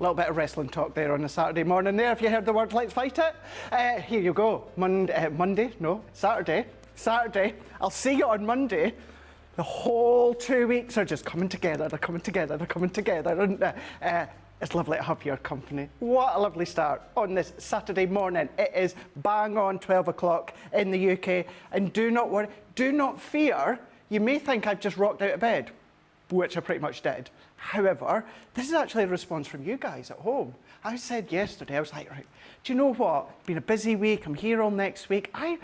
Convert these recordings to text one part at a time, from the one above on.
little bit of wrestling talk there on a Saturday morning there, if you heard the word let's fight it. Here you go. Saturday. I'll see you on Monday. The whole 2 weeks are just coming together. They're coming together. And it's lovely to have your company. What a lovely start on this Saturday morning. It is bang on 12 o'clock in the UK. And do not worry, do not fear. You may think I've just rocked out of bed, which I pretty much did. However, this is actually a response from you guys at home. I said yesterday, I was like, right, do you know what? It's been a busy week. I'm here all next week. I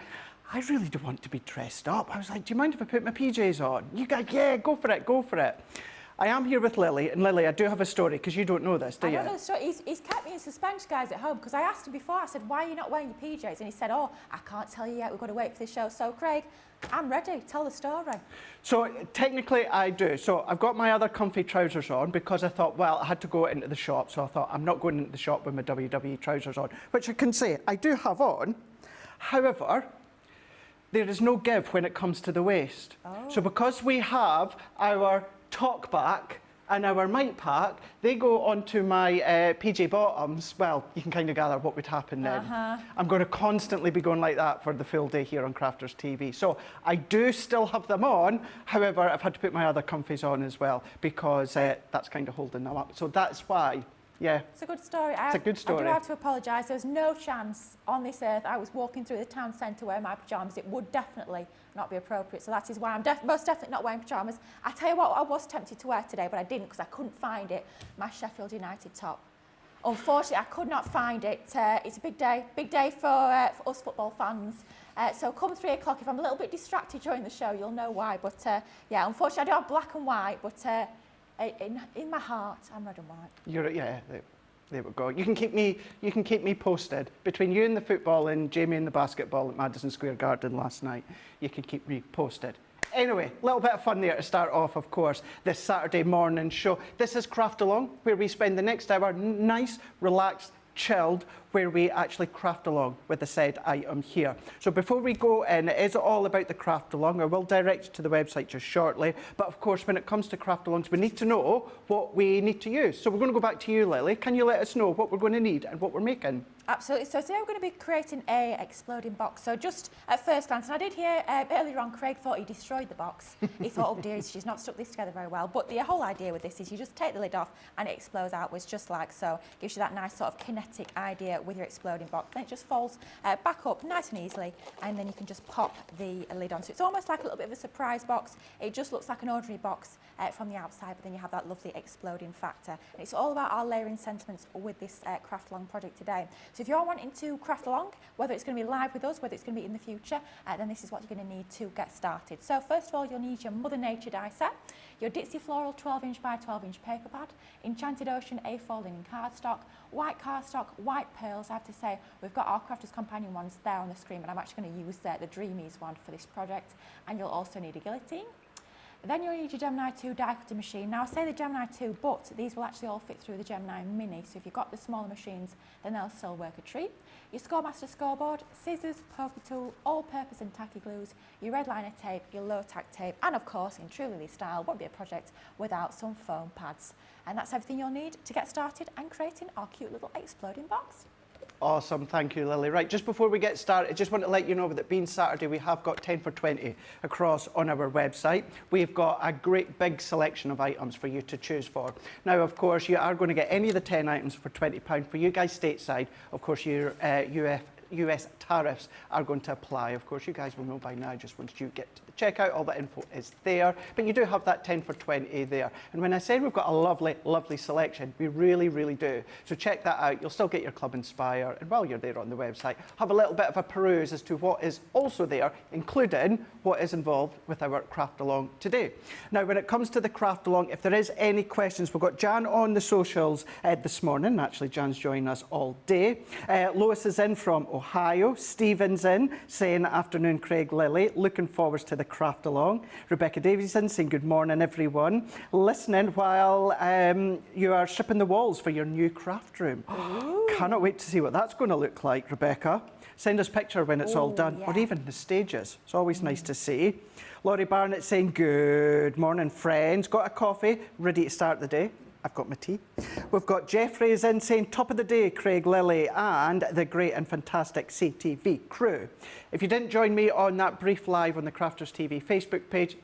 really do want to be dressed up. I was like, do you mind if I put my PJs on? You guys, yeah, go for it. I am here with Lily, and Lily, I do have a story, because you don't know this, do you? I don't know the story. He's kept me in suspense, guys, at home, because I asked him before, I said, why are you not wearing your PJs? And he said, oh, I can't tell you yet, we've got to wait for the show. So, Craig, I'm ready. Tell the story. So, technically, I do. So, I've got my other comfy trousers on, because I thought, well, I had to go into the shop, so I thought, I'm not going into the shop with my WWE trousers on, which I can say I do have on. However, there is no give when it comes to the waist. Oh. So, because we have our talk back and our mic pack, they go onto my PJ bottoms. Well, you can kind of gather what would happen then. I'm going to constantly be going like that for the full day here on Crafters TV. So I do still have them on. However, I've had to put my other comfies on as well, because that's kind of holding them up. So that's why. Yeah. It's a good story. It's a good story. I do have to apologise. There was no chance on this earth I was walking through the town centre wearing my pyjamas. It would definitely not be appropriate. So that is why I'm most definitely not wearing pyjamas. I tell you what, I was tempted to wear today, but I didn't, because I couldn't find it. My Sheffield United top. Unfortunately, I could not find it. It's a big day for us football fans. So come 3 o'clock, if I'm a little bit distracted during the show, you'll know why. But yeah, unfortunately, I do have black and white, but in my heart, I'm red and white. There we go. You can keep me posted. Between you and the football and Jamie and the basketball at Madison Square Garden last night, you can keep me posted. Anyway, a little bit of fun there to start off, of course, this Saturday morning show. This is Craft Along, where we spend the next hour nice, relaxed, chilled, where we actually craft along with the said item here. So before we go in, it is all about the craft along. I will direct you to the website just shortly. But of course, when it comes to craft alongs, we need to know what we need to use. So we're going to go back to you, Lily. Can you let us know what we're going to need and what we're making? Absolutely. So today we're going to be creating a exploding box. So just at first glance, and I did hear earlier on, Craig thought he destroyed the box. He thought, oh dear, she's not stuck this together very well. But the whole idea with this is you just take the lid off and it explodes outwards just like so. Gives you that nice sort of kinetic idea with your exploding box. Then it just folds back up nice and easily, and then you can just pop the lid on. So it's almost like a little bit of a surprise box. It just looks like an ordinary box from the outside, but then you have that lovely exploding factor. And it's all about our layering sentiments with this craft along project today. So if you're wanting to craft along, whether it's going to be live with us, whether it's going to be in the future, then this is what you're going to need to get started. So first of all, you'll need your Mother Nature die set, your Ditsy Floral 12-inch by 12-inch paper pad, Enchanted Ocean A4 linen cardstock, white cardstock, white pearls. I have to say, we've got our Crafters Companion ones there on the screen, but I'm actually going to use the Dreamies one for this project. And you'll also need a guillotine. Then you'll need your Gemini 2 die cutting machine. Now I say the Gemini 2, but these will actually all fit through the Gemini Mini. So if you've got the smaller machines, then they'll still work a treat. Your Scoremaster scoreboard, scissors, poker tool, all-purpose and tacky glues, your red liner tape, your low-tack tape, and of course, in true Lily style, won't be a project without some foam pads. And that's everything you'll need to get started and creating our cute little exploding box. Awesome, thank you, Lily. Right, just before we get started, I just want to let you know that being Saturday, we have got 10 for 20 across on our website. We've got a great big selection of items for you to choose for. Now, of course, you are going to get any of the 10 items for £20. For you guys stateside, of course, your US tariffs are going to apply. Of course, you guys will know by now, just once you get to the checkout, all the info is there. But you do have that 10 for 20 there. And when I say we've got a lovely, lovely selection, we really, really do. So check that out. You'll still get your Club Inspire. And while you're there on the website, have a little bit of a peruse as to what is also there, including what is involved with our craft along today. Now, when it comes to the craft along, if there is any questions, we've got Jan on the socials this morning. Actually, Jan's joining us all day. Lois is in from Ohio. Stephen's in saying afternoon, Craig Lilly. Looking forward to the craft along. Rebecca Davidson saying good morning, everyone. Listening while you are shipping the walls for your new craft room. Ooh. Cannot wait to see what that's going to look like, Rebecca. Send us a picture when it's all done, or even the stages. It's always nice to see. Laurie Barnett saying good morning, friends. Got a coffee, ready to start the day. I've got my tea. We've got Jeffrey is in saying, top of the day, Craig, Lilly, and the great and fantastic CTV crew. If you didn't join me on that brief live on the Crafters TV Facebook page,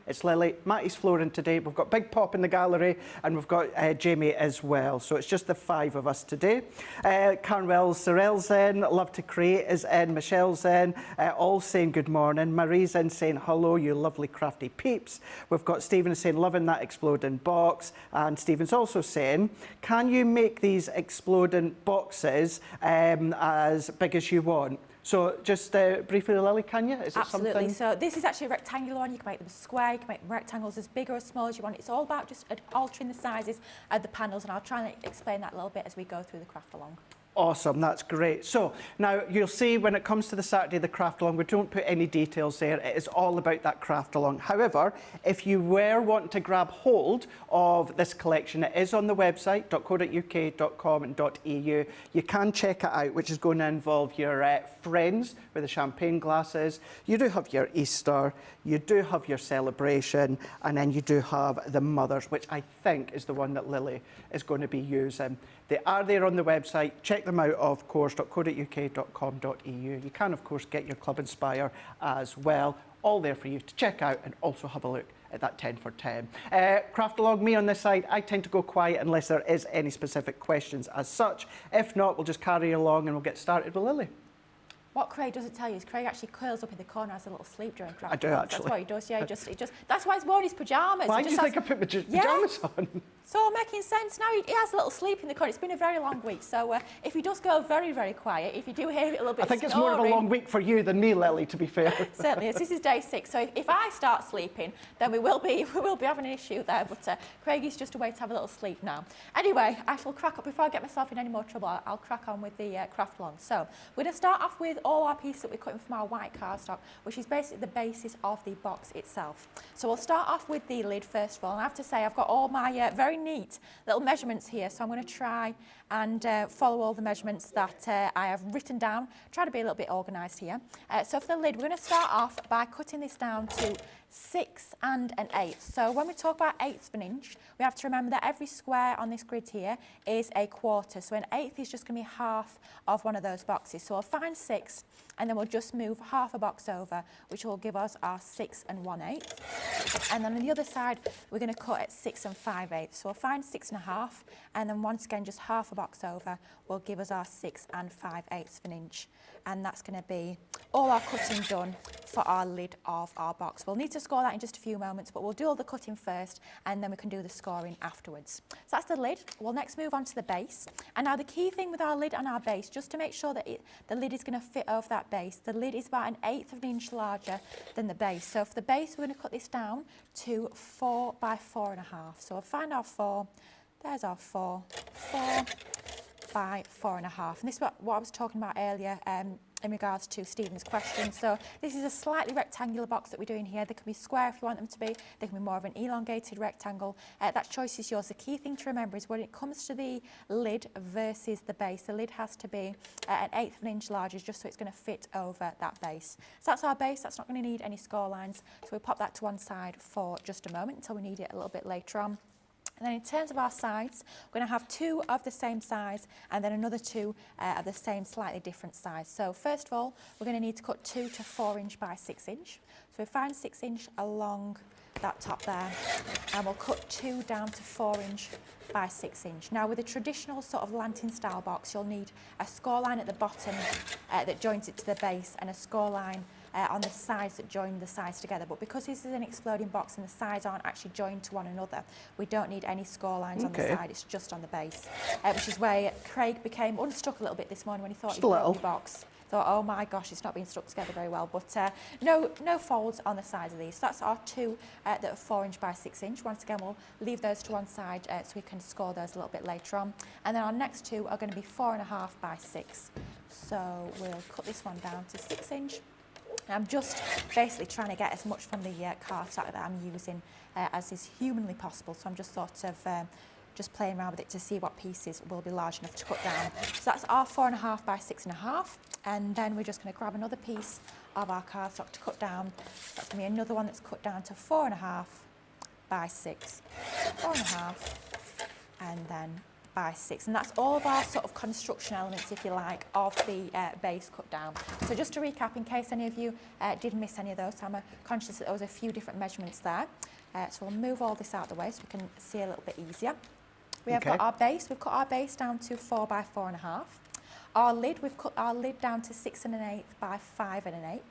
it's Lilly, Matty's flooring today. We've got Big Pop in the gallery, and we've got Jamie as well. So it's just the 5 of us today. Carnwell Sorrell's in, Love to Create is in, Michelle's in, all saying good morning. Marie's in saying, hello, you lovely crafty peeps. We've got Stephen saying, loving that exploding box, and Stephen's also saying, can you make these exploding boxes as big as you want? So just briefly, Lily, can you? Is it Absolutely. something? So this is actually a rectangular one. You can make them square, you can make them rectangles as big or as small as you want. It's all about just altering the sizes of the panels, and I'll try and explain that a little bit as we go through the craft along. Awesome, that's great. So now you'll see when it comes to the Saturday, the craft along, we don't put any details there. It is all about that craft along. However, if you were wanting to grab hold of this collection, it is on the website, .co.uk.com.au. You can check it out, which is going to involve your friends with the champagne glasses. You do have your Easter, you do have your celebration, and then you do have the mothers, which I think is the one that Lily is going to be using. They are there on the website. Check them out, of course, .co.uk.com.au. You can, of course, get your Club Inspire as well. All there for you to check out and also have a look at that 10 for 10. Craft along, me on this side, I tend to go quiet unless there is any specific questions as such. If not, we'll just carry along and we'll get started with Lily. What Craig doesn't tell you is Craig actually curls up in the corner, has a little sleep during craft. I do, along. actually. That's what he does, yeah. That's why he's worn his pyjamas. Why do you think I put my pyjamas on? It's all making sense now. He has a little sleep in the corner. It's been a very long week, so if he does go very, very quiet, if you do hear it a little bit I think it's more of a long week for you than me, Lily, to be fair. Certainly is. This is day 6, so if I start sleeping, then we will be having an issue there. But Craig is just away to have a little sleep now. Anyway, I shall crack up before I get myself in any more trouble. I'll crack on with the craft along. So we're going to start off with all our pieces that we're cutting from our white cardstock, which is basically the basis of the box itself. So we'll start off with the lid first of all. And I have to say, I've got all my very neat little measurements here, so I'm going to try and follow all the measurements that I have written down. Try to be a little bit organised here. So for the lid, we're going to start off by cutting this down to 6 1/8. So when we talk about 1/8 of an inch, we have to remember that every square on this grid here is a quarter. So 1/8 is just going to be half of one of those boxes. So I'll find 6, and then we'll just move half a box over, which will give us our 6 1/8. And then on the other side, we're going to cut at 6 5/8. So we'll find 6 1/2, and then once again, just half a box over will give us our 6 5/8 of an inch. And that's going to be all our cutting done for our lid of our box. We'll need to score that in just a few moments, but we'll do all the cutting first, and then we can do the scoring afterwards. So that's the lid. We'll next move on to the base. And now the key thing with our lid and our base, just to make sure that the lid is going to fit over that base, the lid is about 1/8 of an inch larger than the base. So for the base, we're going to cut this down to 4 by 4 1/2. So we'll find our 4. There's our 4. 4 by 4 1/2. And this is what I was talking about earlier in regards to Stephen's question. So this is a slightly rectangular box that we're doing here. They can be square if you want them to be. They can be more of an elongated rectangle. That choice is yours. The key thing to remember is when it comes to the lid versus the base, the lid has to be 1/8 of an inch larger just so it's going to fit over that base. So that's our base. That's not going to need any score lines. So we'll pop that to one side for just a moment until we need it a little bit later on. And then in terms of our sides, we're going to have 2 of the same size and then another 2 of the same slightly different size. So first of all, we're going to need to cut 2 to 4 inch by 6 inch. So we find 6 inch along that top there, and we'll cut 2 down to 4 inch by 6 inch. Now with a traditional sort of lantern style box, you'll need a score line at the bottom that joins it to the base, and a score line on the sides that join the sides together. But because this is an exploding box and the sides aren't actually joined to one another, we don't need any score lines on the side. It's just on the base, which is where Craig became unstuck a little bit this morning when he thought he'd broken the box. Thought, oh my gosh, it's not being stuck together very well. But no folds on the sides of these. So that's our 2 that are 4 inch by 6 inch. Once again, we'll leave those to one side so we can score those a little bit later on. And then our next 2 are going to be 4 1/2 by 6. So we'll cut this one down to 6 inch. And I'm just basically trying to get as much from the cardstock that I'm using as is humanly possible. So I'm just sort of just playing around with it to see what pieces will be large enough to cut down. So that's our 4 1/2 by 6 1/2. And then we're just going to grab another piece of our cardstock to cut down. That's going to be another one that's cut down to 4 1/2 by 6. 4 1/2 and then by 6. And that's all of our sort of construction elements, if you like, of the base cut down. So just to recap, in case any of you did miss any of those, I'm conscious that there was a few different measurements there. So we'll move all this out of the way so we can see a little bit easier. We have got our base. We've cut our base down to 4 by 4.5. Our lid, we've cut our lid down to 6 1/8 by 5 1/8.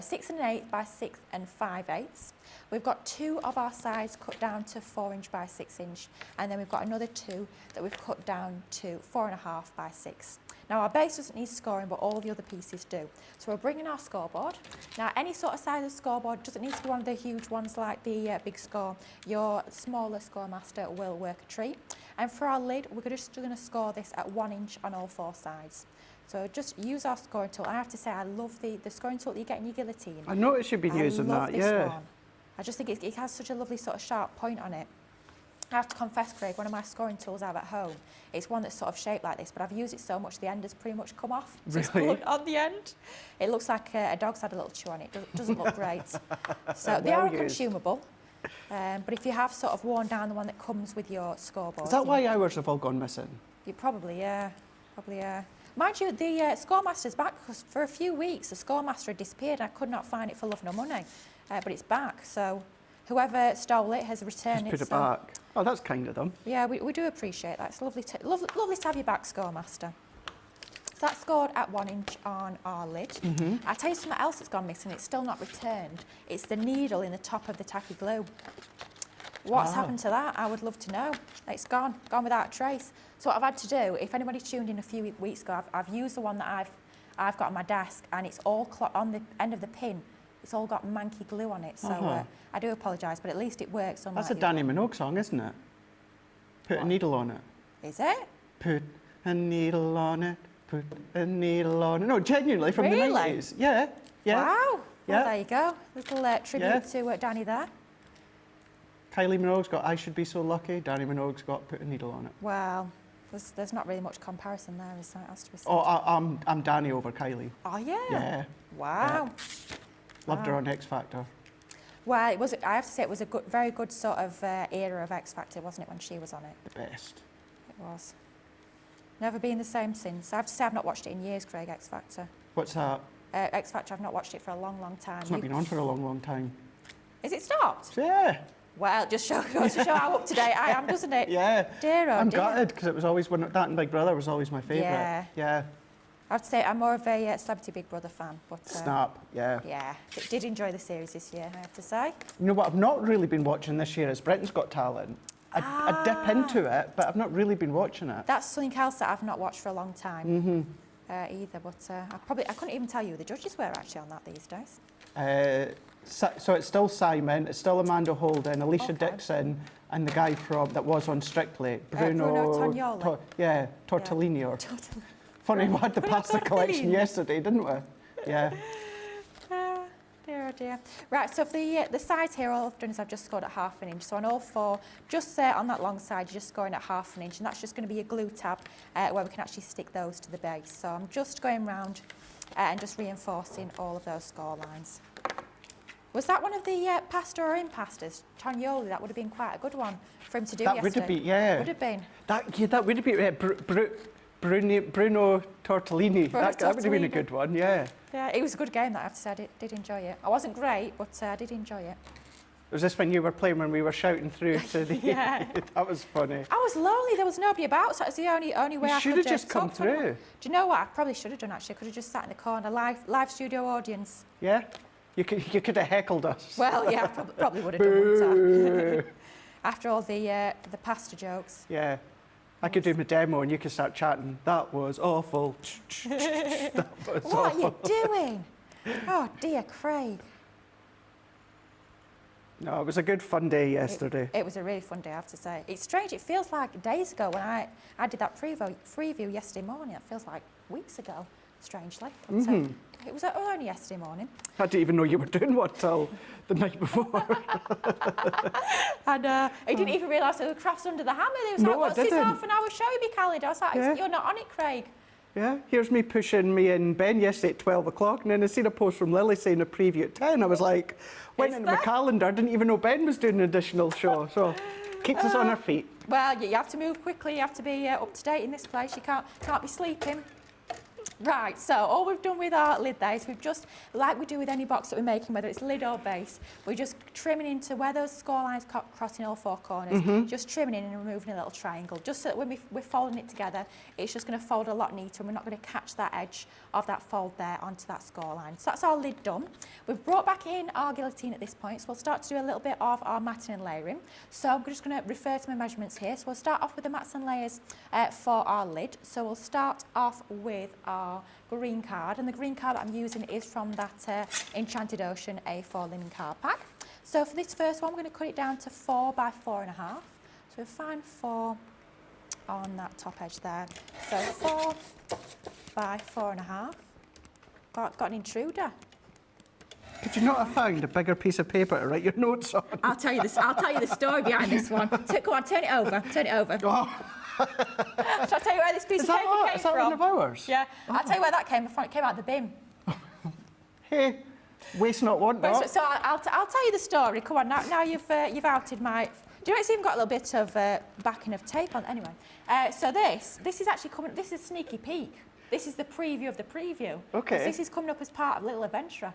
6 1/8 by 6 5/8. We've got 2 of our sides cut down to 4 inch by 6 inch, and then we've got another 2 that we've cut down to 4.5 by 6. Now our base doesn't need scoring, but all the other pieces do. So we're bringing our scoreboard. Now any sort of size of scoreboard, doesn't need to be one of the huge ones like the big score. Your smaller scoremaster will work a treat. And for our lid, we're just going to score this at 1 inch on all 4 sides. So just use our scoring tool. I have to say, I love the scoring tool that you get in your guillotine. I noticed you've been using that, yeah. One. I just think it has such a lovely sort of sharp point on it. I have to confess, Craig, one of my scoring tools I have at home, it's one that's sort of shaped like this, but I've used it so much the end has pretty much come off. So it's blunt on the end. It looks like a dog's had a little chew on it. Doesn't look great. So they are consumable. But if you have sort of worn down the one that comes with your scoreboard. Is that why ours have all gone missing? You probably, yeah. Mind you, the Scoremaster's back because for a few weeks the Scoremaster had disappeared and I could not find it for love nor money. But it's back, so whoever stole it has returned it. Put it back. Oh, that's kind of them. Yeah, we do appreciate that. It's lovely to have you back, Scoremaster. So that's scored at 1 inch on our lid. I'll tell you something else that's gone missing. It's still not returned. It's the needle in the top of the tacky glue. What's happened to that? I would love to know. It's gone without a trace. So what I've had to do, if anybody tuned in a few weeks ago, I've used the one that I've got on my desk, and it's all on the end of the pin. It's all got manky glue on it. So I do apologise, but at least it works. That's a Danny Minogue song, isn't it? Put a needle on it. Is it? Put a needle on it. Put a needle on it. No, genuinely from the 90s. Yeah. Wow. Well, there you go. Little tribute to Danny there. Kylie Minogue's got I Should Be So Lucky. Danny Minogue's got Put a Needle on It. Well, there's not really much comparison there, is there? Has to be said. Oh, I'm Danny over Kylie. Oh, yeah? Yeah. Wow. Yeah. Loved her on X Factor. Well, I have to say it was a very good sort of era of X Factor, wasn't it, when she was on it? The best. It was. Never been the same since. I have to say I've not watched it in years, Craig, X Factor. What's that? X Factor, I've not watched it for a long, long time. It's not been on for a long, long time. Is it stopped? Yeah. Well, it just goes to show how up to date I am, doesn't it? Yeah. Dear, I'm gutted because it was always that and Big Brother was always my favourite. Yeah. I have to say I'm more of a Celebrity Big Brother fan, but Snap. Yeah. Yeah, did enjoy the series this year, I have to say. You know what I've not really been watching this year is Britain's Got Talent. I dip into it, but I've not really been watching it. That's something else that I've not watched for a long time either. But I couldn't even tell you who the judges were actually on that these days. So it's still Simon, it's still Amanda Holden, Alicia Dixon, and the guy that was on Strictly, Bruno Tognoli. Tortellini. Or funny, we had the pasta collection yesterday, didn't we? Yeah. Dear, oh dear. Right, so for the sides here, all I've done is I've just scored at 1/2 inch. So on all 4, just on that long side, you're just scoring at 1/2 inch, and that's just going to be a glue tab where we can actually stick those to the base. So I'm just going round and just reinforcing all of those score lines. Was that one of the pasta or impastas? Tognoli, that would have been quite a good one for him to do yesterday. That would have been, yeah. Would have been. That would have been, Bruno Tortellini. That would have been a good one, yeah. Yeah, it was a good game, that I have to say. I did enjoy it. I wasn't great, but I did enjoy it. Was this when you were playing when we were shouting through to the... Yeah. That was funny. I was lonely, there was nobody about, so that was the only way I could... You should have just come through. Do you know what? I probably should have done, actually. I could have just sat in the corner, live studio audience. Yeah? You could have heckled us. Well, yeah, I probably would have done one time. After all the pasta jokes. Yeah. I could do my demo and you could start chatting. That was awful. That was what awful. are you doing? Oh, dear, Craig. No, it was a good fun day yesterday. It was a really fun day, I have to say. It's strange, it feels like days ago when I did that preview yesterday morning. It feels like weeks ago, strangely. But, it was only yesterday morning. I didn't even know you were doing one till the night before. And I didn't even realise there were crafts under the hammer. They was like, what's this half an hour show you be calendar? I was like, you're not on it, Craig. Yeah, here's me pushing me and Ben yesterday at 12 o'clock, and then I seen a post from Lily saying a preview at 10. I was like, went into my calendar, didn't even know Ben was doing an additional show. So, Keeps us on our feet. Well, you have to move quickly. You have to be up to date in this place. You can't be sleeping. Right, so all we've done with our lid there is we've just, like we do with any box that we're making, whether it's lid or base, we're just trimming into where those score lines crossing all four corners, just trimming in and removing a little triangle, just so that when we're folding it together, it's just going to fold a lot neater and we're not going to catch that edge of that fold there onto that score line. So that's our lid done. We've brought back in our guillotine at this point, so we'll start to do a little bit of our matting and layering. So I'm just going to refer to my measurements here. So we'll start off with the mats and layers for our lid. So we'll start off with our green card, and the green card that I'm using is from that Enchanted Ocean A4 linen card pack. So for this first one, we're going to cut it down to 4 by 4.5. So we'll find 4 on that top edge there. So 4 by 4.5. Got an intruder. Could you not have found a bigger piece of paper to write your notes on? I'll tell you the story behind this one. Go on, turn it over. Turn it over. Oh. Shall I tell you where this piece of paper came Is that from? one of ours? Yeah, I'll tell you where that came from. It came out of the bin. Hey, waste not, want not. So I'll tell you the story. Come on, now you've outed my... Do you know it's even got a little bit of backing of tape on? Anyway, so this is actually coming... This is a sneaky peek. This is the preview of the preview. Okay. This is coming up as part of Little Adventurer.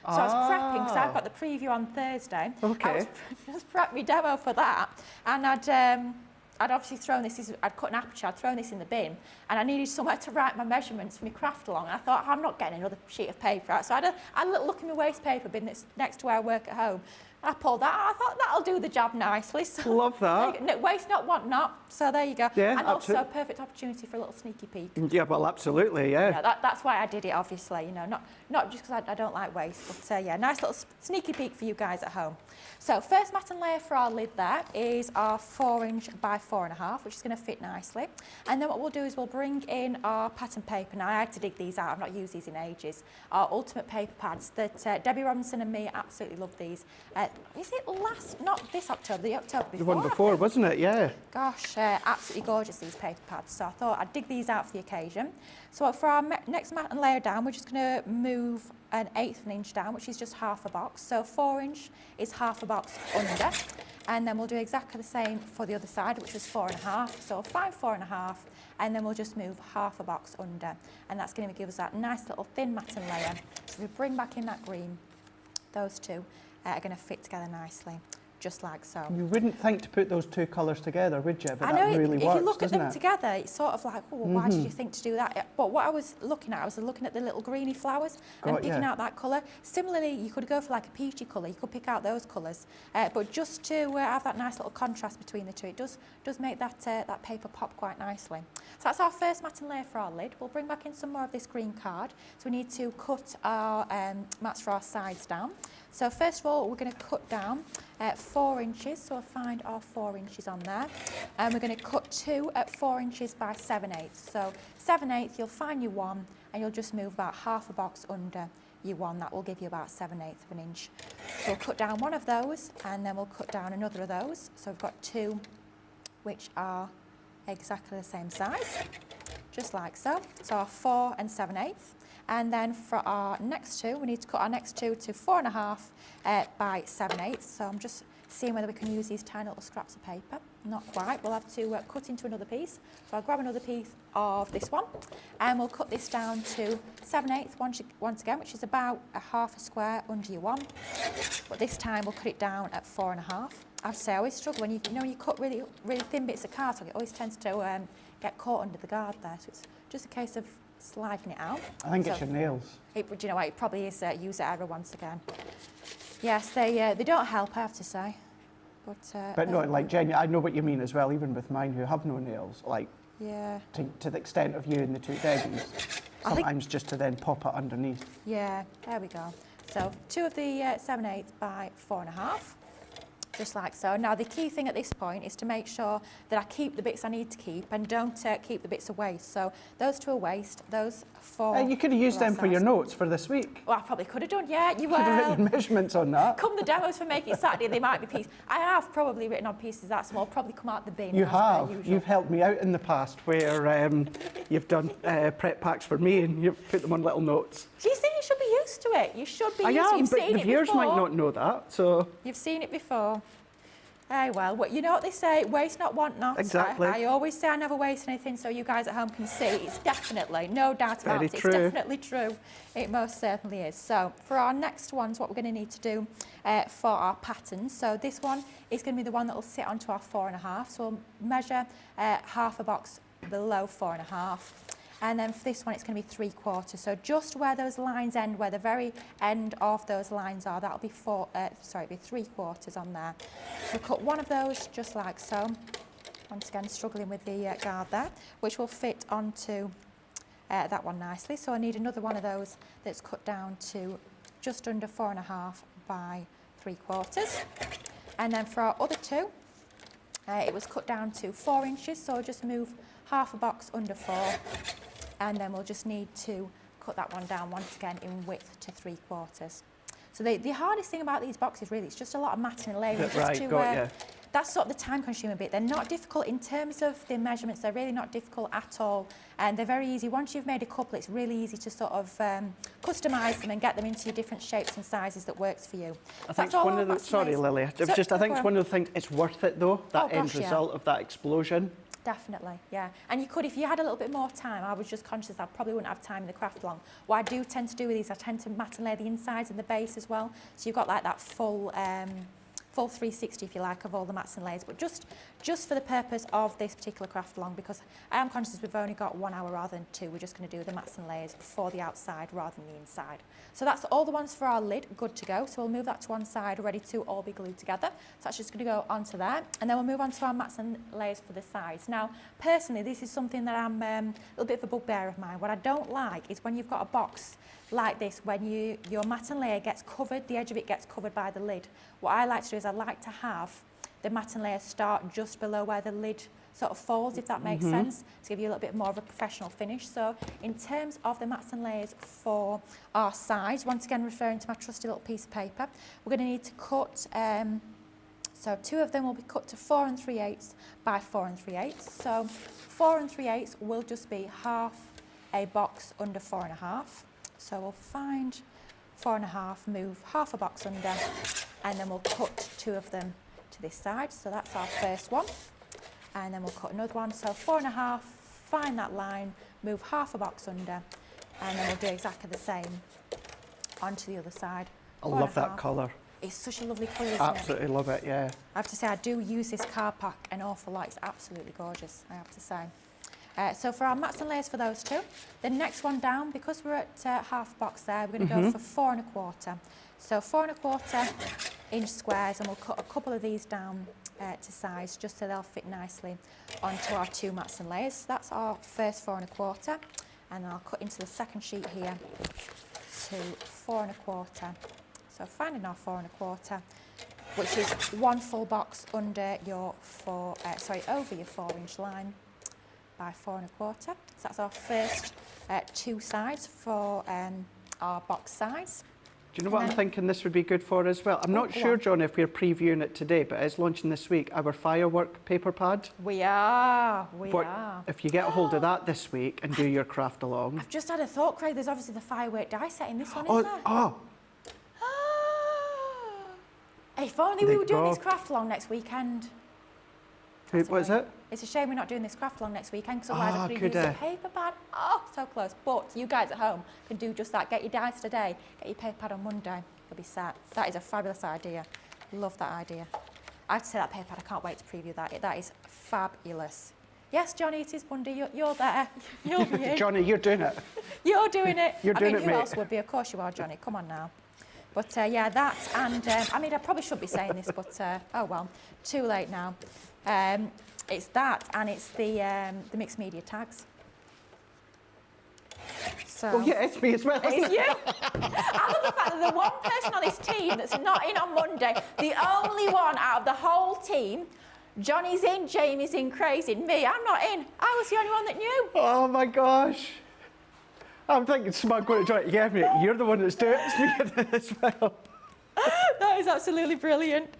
So I was prepping, because I've got the preview on Thursday. Okay. I was just prepping my demo for that, and I'd obviously thrown this, I'd cut an aperture, I'd thrown this in the bin, and I needed somewhere to write my measurements for my craft along. And I thought, I'm not getting another sheet of paper out. So I had a little look in my waste paper bin that's next to where I work at home. And I pulled that out. I thought that'll do the job nicely. So Love that. No, waste not, want not. So there you go. Yeah, and also a perfect opportunity for a little sneaky peek. Yeah, well, absolutely, yeah. Yeah, that's why I did it, obviously, you know, not just because I don't like waste, but yeah, nice little sneaky peek for you guys at home. So first mat and layer for our lid there is our 4" by 4.5, which is going to fit nicely. And then what we'll do is we'll bring in our pattern paper. Now, I had to dig these out. I've not used these in ages. Our ultimate paper pads that Debbie Robinson and me absolutely love these. Is it not this October, the October before? The one before, wasn't it? Yeah. Gosh, absolutely gorgeous, these paper pads. So I thought I'd dig these out for the occasion. So for our next mat and layer down, we're just going to move 1/8 of an inch down, which is just half a box. So 4" is half a box under. And then we'll do exactly the same for the other side, which was 4.5. So we'll find 4.5, and then we'll just move half a box under. And that's going to give us that nice little thin mat and layer. So we bring back in that green. Those two are going to fit together nicely, just like so. You wouldn't think to put those two colours together, would you? But I know, that really if works, you look at doesn't them it? together, it's sort of like, oh, well, why did you think to do that? But what I was looking at the little greeny flowers and picking out that colour. Similarly, you could go for like a peachy colour. You could pick out those colours. But just to have that nice little contrast between the two, it does make that paper pop quite nicely. So that's our first mat and layer for our lid. We'll bring back in some more of this green card. So we need to cut our mats for our sides down. So first of all, we're going to cut down 4". So we'll find our 4" on there. And we're going to cut 2 at 4" by 7/8. So 7/8, you'll find your 1, and you'll just move about half a box under your 1. That will give you about 7/8 of an inch. So we'll cut down one of those, and then we'll cut down another of those. So we've got 2, which are exactly the same size, just like so. So our 4 and 7/8. And then for our next two, we need to cut our next two to 4.5 by 7/8. So I'm just seeing whether we can use these tiny little scraps of paper. Not quite. We'll have to cut into another piece. So I'll grab another piece of this one, and we'll cut this down to 7/8 once again, which is about a half a square under your 1. But this time we'll cut it down at 4.5. I have to say, I always struggle when you cut really thin bits of cardstock. It always tends to get caught under the guard there. So it's just a case of sliding it out. I think it's your nails. Do you know what? It probably is user error once again. Yes, they don't help, I have to say. But no, like Jenny, I know what you mean as well. Even with mine who have no nails, like to the extent of you and the two Debbies, sometimes just to then pop it underneath. Yeah, there we go. So 2 of the 7/8 by 4.5. Just like so. Now the key thing at this point is to make sure that I keep the bits I need to keep and don't keep the bits of waste. So those 2 are waste, those 4 you could have used them for your notes for this week. Well, I probably could have done, yeah. You could have written measurements on that. Come the demos for Make It Saturday, they might be pieces. I have probably written on pieces that small, probably come out the bin. You have. You've helped me out in the past where you've done prep packs for me and you've put them on little notes. Do you think you should be used to it? You should be used to it. I am, You've but seen the it viewers before. might not know that, so... You've seen it before. Hey, well, you know what they say, waste not, want not. Exactly. I always say I never waste anything, so you guys at home can see. It's definitely, no doubt about it, it's definitely true. It most certainly is. So for our next ones, what we're going to need to do for our patterns, so this one is going to be the one that will sit onto our 4.5. So we'll measure half a box below 4.5. And then for this one, it's going to be 3/4. So just where those lines end, where the very end of those lines are, that'll be 3/4 on there. So we'll cut one of those just like so. Once again, struggling with the guard there, which will fit onto that one nicely. So I need another one of those that's cut down to just under 4.5 by 3/4. And then for our other two, it was cut down to 4 inches. So I'll just move half a box under 4. And then we'll just need to cut that one down once again in width to 3/4. So the hardest thing about these boxes really, it's just a lot of matting and layering. That's sort of the time consuming bit. They're not difficult in terms of the measurements, they're really not difficult at all. And they're very easy. Once you've made a couple, it's really easy to sort of customise them and get them into your different shapes and sizes that works for you. I think one of the, sorry Lily, I think it's one of the things, it's worth it though, that end result of that explosion. Definitely, yeah. And you could, if you had a little bit more time, I was just conscious I probably wouldn't have time in the craft long. What I do tend to do with these, I tend to mat and lay the insides and the base as well. So you've got like that full 360, if you like, of all the mats and layers. But just for the purpose of this particular craft along, because I am conscious we've only got 1 hour rather than 2, we're just going to do the mats and layers for the outside rather than the inside. So that's all the ones for our lid, good to go. So we'll move that to one side, ready to all be glued together. So that's just going to go onto there. And then we'll move on to our mats and layers for the sides. Now, personally, this is something that I'm a little bit of a bugbear of mine. What I don't like is when you've got a box like this, when your mat and layer gets covered, the edge of it gets covered by the lid. What I like to do is I like to have the mat and layer start just below where the lid sort of falls, if that makes sense, to give you a little bit more of a professional finish. So in terms of the mats and layers for our sides, once again referring to my trusty little piece of paper, we're going to need to cut, so 2 of them will be cut to 4 3/8 by 4 3/8. So 4 3/8 will just be half a box under 4.5. So we'll find 4.5, move half a box under, and then we'll cut 2 of them to this side. So that's our first one. And then we'll cut another one. So 4.5, find that line, move half a box under, and then we'll do exactly the same onto the other side. I love that colour. It's such a lovely colour, isn't it? Absolutely love it, yeah. I have to say, I do use this card pack an awful lot. It's absolutely gorgeous, I have to say. So for our mats and layers for those 2, the next one down, because we're at half box there, we're going to go for 4 1/4. So 4 1/4 inch squares, and we'll cut a couple of these down to size, just so they'll fit nicely onto our 2 mats and layers. So that's our first 4 1/4, and then I'll cut into the second sheet here to 4 1/4. So finding our 4 1/4, which is 1 full box under your over your 4-inch line by 4 1/4. So that's our first 2 sides for our box size. Do you know what I'm thinking this would be good for as well? I'm not sure, John, if we're previewing it today, but it's launching this week, our firework paper pad. We are. If you get a hold of that this week and do your craft along. I've just had a thought, Craig, there's obviously the firework die set in this one, isn't there? If only we were doing this craft along next weekend. What is it? It's a shame we're not doing this craft along next weekend, because otherwise I could have used a paper pad. Oh, so close. But you guys at home can do just that. Get your dice today, get your paper pad on Monday. You'll be set. That is a fabulous idea. Love that idea. I have to say that paper pad, I can't wait to preview that. That is fabulous. Yes, Johnny, it is Monday. You're there. You'll be in. Johnny, you're doing it. You're doing it. You're doing it, who else would be? Of course you are, Johnny. Come on now. But yeah, that, and I mean, I probably should be saying this, but oh well, too late now. It's that, and it's the mixed media tags. So, well, yeah, it's me as well. It's you. I love the fact that the one person on this team that's not in on Monday, the only one out of the whole team, Johnny's in, Jamie's in, Craig's in, me, I'm not in. I was the only one that knew. Oh my gosh. I'm thinking smug going to Johnny. Yeah, mate, you're the one that's doing it as well. That is absolutely brilliant.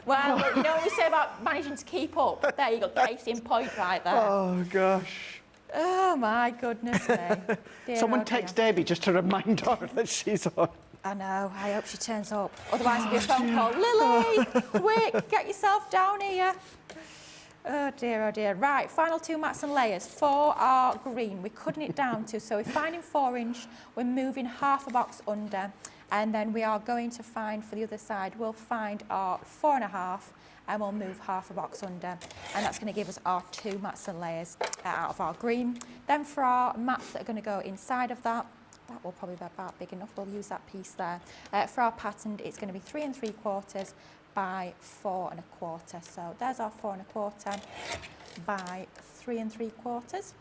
Well, you know what we say about managing to keep up? There you go, case in point right there. Oh, gosh. Oh, my goodness me. Dear Someone text Debbie just to remind her that she's on. I know, I hope she turns up. Otherwise it'll be a phone call. Lily, quick, get yourself down here. Oh dear. Right, final 2 mats and layers. For our green, we're cutting it down to, so we're finding 4-inch, we're moving half a box under, and then we are going to find, for the other side, we'll find our 4.5, and we'll move half a box under, and that's going to give us our 2 mats and layers out of our green. Then for our mats that are going to go inside of that will probably be about big enough, we'll use that piece there. For our pattern, it's going to be 3 3/4 by 4 1/4. So there's our 4 1/4 by 3 3/4,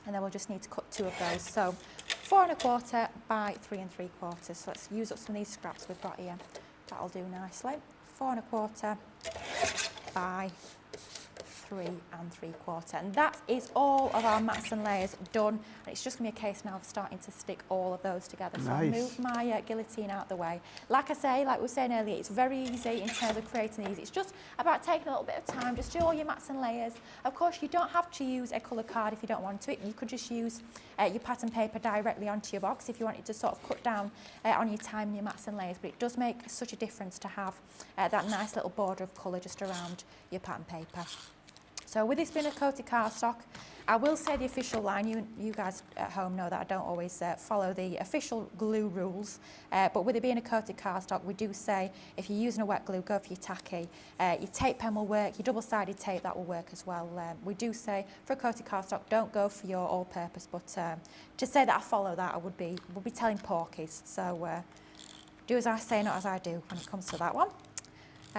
and then we'll just need to cut 2 of those. So 4 1/4 by 3 3/4. So let's use up some of these scraps we've got here. That'll do nicely. 4 1/4 by 3 3/4, and that is all of our mats and layers done, and it's just going to be a case now of starting to stick all of those together. So I'll move my guillotine out of the way. Like we were saying earlier, it's very easy in terms of creating these. It's just about taking a little bit of time, just do all your mats and layers. Of course, you don't have to use a colour card if you don't want to. You could just use your pattern paper directly onto your box if you wanted to sort of cut down on your time and your mats and layers, but it does make such a difference to have that nice little border of colour just around your pattern paper. So with this being a coated cardstock, I will say the official line. You guys at home know that I don't always follow the official glue rules, but with it being a coated cardstock, we do say if you're using a wet glue, go for your tacky. Your tape pen will work, your double-sided tape, that will work as well. We do say for a coated cardstock, don't go for your all-purpose, but to say that I follow that, I would be telling porkies. So do as I say, not as I do when it comes to that one.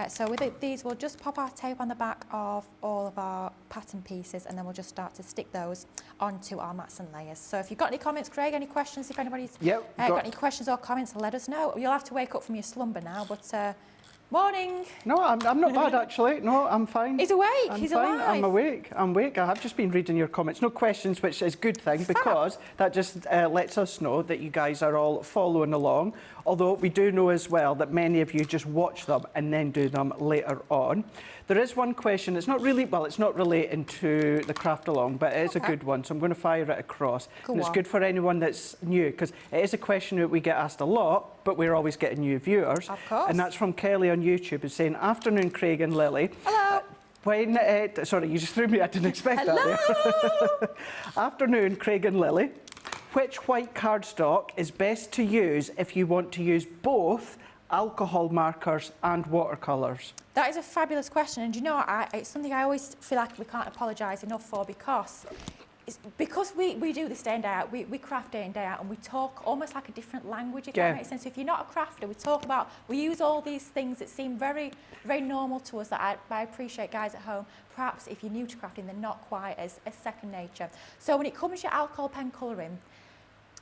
So with these, we'll just pop our tape on the back of all of our pattern pieces, and then we'll just start to stick those onto our mats and layers. So if you've got any comments, Craig, any questions, if anybody's got any questions or comments, let us know. You'll have to wake up from your slumber now, but morning. No, I'm not bad actually. No, I'm fine. He's awake. He's alive. I'm awake. I have just been reading your comments. No questions, which is a good thing because that just lets us know that you guys are all following along. Although we do know as well that many of you just watch them and then do them later on. There is one question. It's not really, well, it's not relating to the craft along, but it is a good one. So I'm going to fire it across. And it's good for anyone that's new, because it is a question that we get asked a lot, but we're always getting new viewers. Of course. And that's from Kelly on YouTube, is saying, "Afternoon, Craig and Lily." Hello. When, sorry, you just threw me. I didn't expect that. Afternoon, Craig and Lily. Which white cardstock is best to use if you want to use both alcohol markers and watercolours? That is a fabulous question, and you know, it's something I always feel like we can't apologise enough for, because we do this day in, day out, we craft day in, day out, and we talk almost like a different language, if that makes sense. So if you're not a crafter, we use all these things that seem very, very normal to us, that I appreciate guys at home. Perhaps if you're new to crafting, they're not quite as second nature. So when it comes to alcohol pen colouring,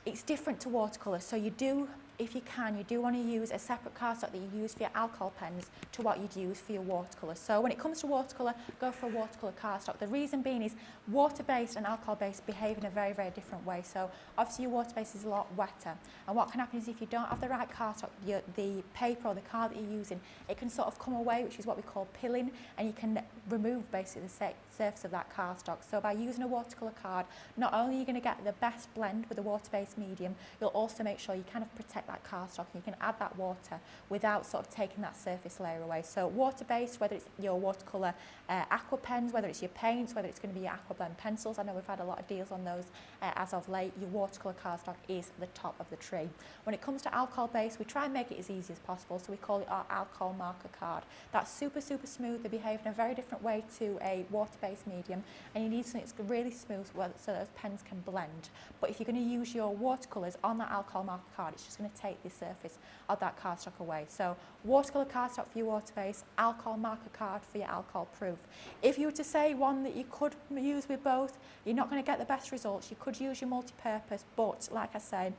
it's different to watercolour. So you do, if you can, you do want to use a separate cardstock that you use for your alcohol pens to what you'd use for your watercolour. So when it comes to watercolour, go for a watercolour cardstock. The reason being is water-based and alcohol-based behave in a very, very different way. So obviously your water-based is a lot wetter. And what can happen is if you don't have the right cardstock, the paper or the card that you're using, it can sort of come away, which is what we call pilling, and you can remove basically the surface of that cardstock. So by using a watercolour card, not only are you going to get the best blend with a water-based medium, you'll also make sure you kind of protect that cardstock, and you can add that water without sort of taking that surface layer away. So water-based, whether it's your watercolour aqua pens, whether it's your paints, whether it's going to be your aqua blend pencils. I know we've had a lot of deals on those as of late. Your watercolour cardstock is the top of the tree. When it comes to alcohol-based, we try and make it as easy as possible, so we call it our alcohol marker card. That's super, super smooth. They behave in a very different way to a water-based medium, and you need something that's really smooth so those pens can blend. But if you're going to use your watercolours on that alcohol marker card, it's just going to take the surface of that cardstock away. So watercolour cardstock for your water-based, alcohol marker card for your alcohol-proof. If you were to say one that you could use with both, you're not going to get the best results. You could use your multi-purpose, but like I said,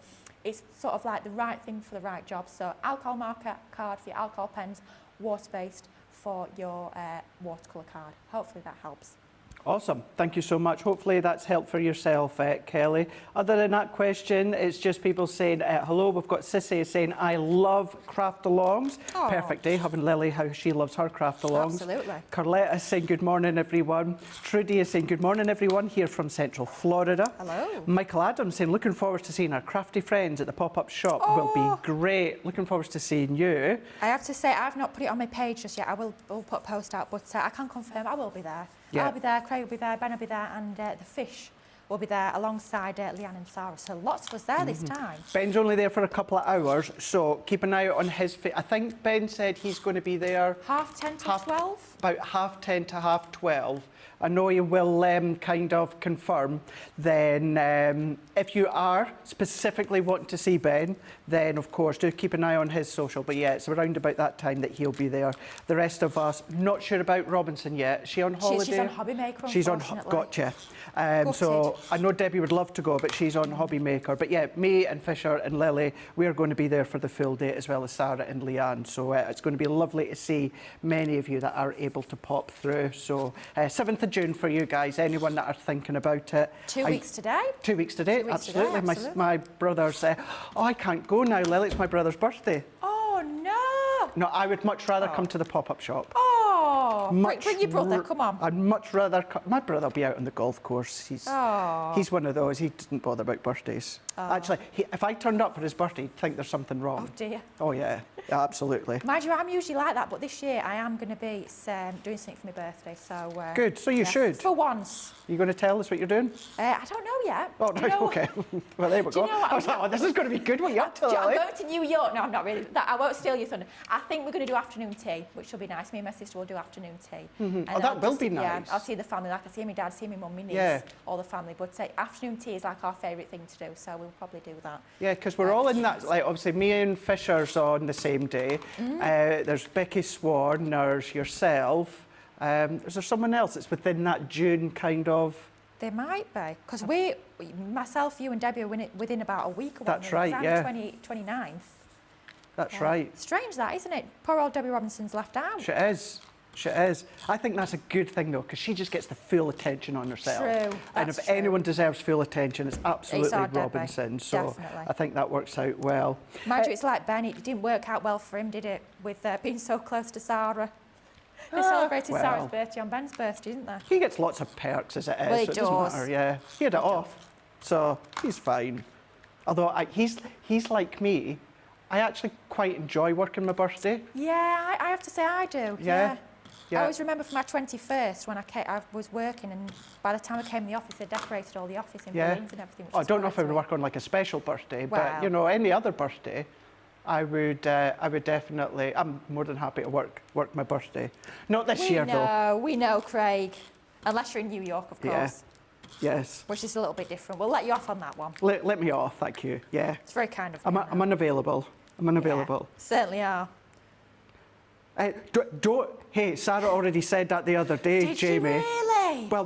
it's sort of like the right thing for the right job. So alcohol marker card for your alcohol pens, water-based for your watercolour card. Hopefully that helps. Awesome. Thank you so much. Hopefully that's helped for yourself, Kelly. Other than that question, it's just people saying, hello. We've got Sissy saying, I love craft-alongs. Aw. Perfect day having Lily, how she loves her craft-alongs. Absolutely. Carletta is saying, good morning, everyone. Trudy is saying, good morning, everyone, here from Central Florida. Hello. Michael Adams saying, looking forward to seeing our crafty friends at the pop-up shop. Will Oh. be great. Looking forward to seeing you. I have to say, I've not put it on my page just yet. I'll put a post out, but I can confirm I will be there. Yeah. I'll be there, Craig will be there, Ben will be there, and the fish will be there alongside Leanne and Sarah. So lots of us there this time. Ben's only there for a couple of hours, so keep an eye out on his... I think Ben said he's going to be there... 10:30 to 12? About 10:30 to 12:30. I know you will kind of confirm. Then if you are specifically wanting to see Ben, then of course do keep an eye on his social. But yeah, it's around about that time that he'll be there. The rest of us, not sure about Robinson yet. Is she on holiday? She's on Hobby Maker, She's on... unfortunately. Gotcha. So I know Debbie would love to go, but she's on Hobby Maker. But yeah, me and Fisher and Lily, we are going to be there for the full day, as well as Sarah and Leanne. So it's going to be lovely to see many of you that are able to pop through. So 7th of June for you guys, anyone that are thinking about it. 2 weeks today. 2 weeks today, 2 weeks absolutely. today, absolutely. My brother's, oh, I can't go now, Lily, it's my brother's birthday. Oh, no. No, I would much rather come to the pop-up shop. Oh, Much bring your brother, come on. I'd much rather... My brother will be out on the golf course. He's one of those. He doesn't bother about birthdays. Actually, if I turned up for his birthday, he'd think there's something wrong. Oh, dear. Oh, yeah. Yeah, absolutely. Mind you, I'm usually like that, but this year I am going to be doing something for my birthday. So Good. So you should. For once. You going to tell us what you're doing? I don't know yet. Oh, Do no, you know- okay. Well, there we Do you go. know what I was like, oh, this is going to be good. What are you up to, I'm Lily? going to New York. No, I'm not really. I won't steal your thunder. I think we're going to do afternoon tea, which will be nice. Me and my sister will do afternoon tea. And Oh, that will be nice. Yeah, I'll see the family. Like I see my dad, see my mum, my niece, Yeah. all the family. But afternoon tea is like our favourite thing to do, so we'll probably do that. Yeah, because we're all in that, like, obviously, me and Fisher's on the same day. There's Becky Swan, there's yourself. Is there someone else that's within that June kind of... There might be, because myself, you and Debbie are within about a week. That's right, yeah. 29th. That's right. Strange that, isn't it? Poor old Debbie Robinson's left out. She is. She is. I think that's a good thing, though, because she just gets the full attention on herself. True. And if That's true. anyone deserves full attention, it's absolutely our Debbie. Robinson. So Definitely. I think that works out well. Mind you, it's like Ben, it didn't work out well for him, did it? With being so close to Sarah. They celebrated well. Sarah's birthday on Ben's birthday, didn't they? He gets lots of perks as it is. Well, he so it doesn't does. matter, yeah. He had it off, so he's fine. Although he's like me. I actually quite enjoy working my birthday. Yeah, I have to say I do. Yeah. I always remember for my 21st when I was working, and by the time I came in the office, they decorated all the office in balloons and everything. Which I is don't know if I quite would work on like a special birthday, but Well. you know, any other birthday, I would definitely. I'm more than happy to work my birthday. Not this year though. We know, Craig. Unless you're in New York, of Yeah. course. Yes. Which is a little bit different. We'll let you off on that one. Let me off, thank you. Yeah. It's very kind of you. I'm unavailable. I'm unavailable. Yeah, certainly are. Don't. Hey, Sarah already said that the other day, Did Jamie. you really? Well,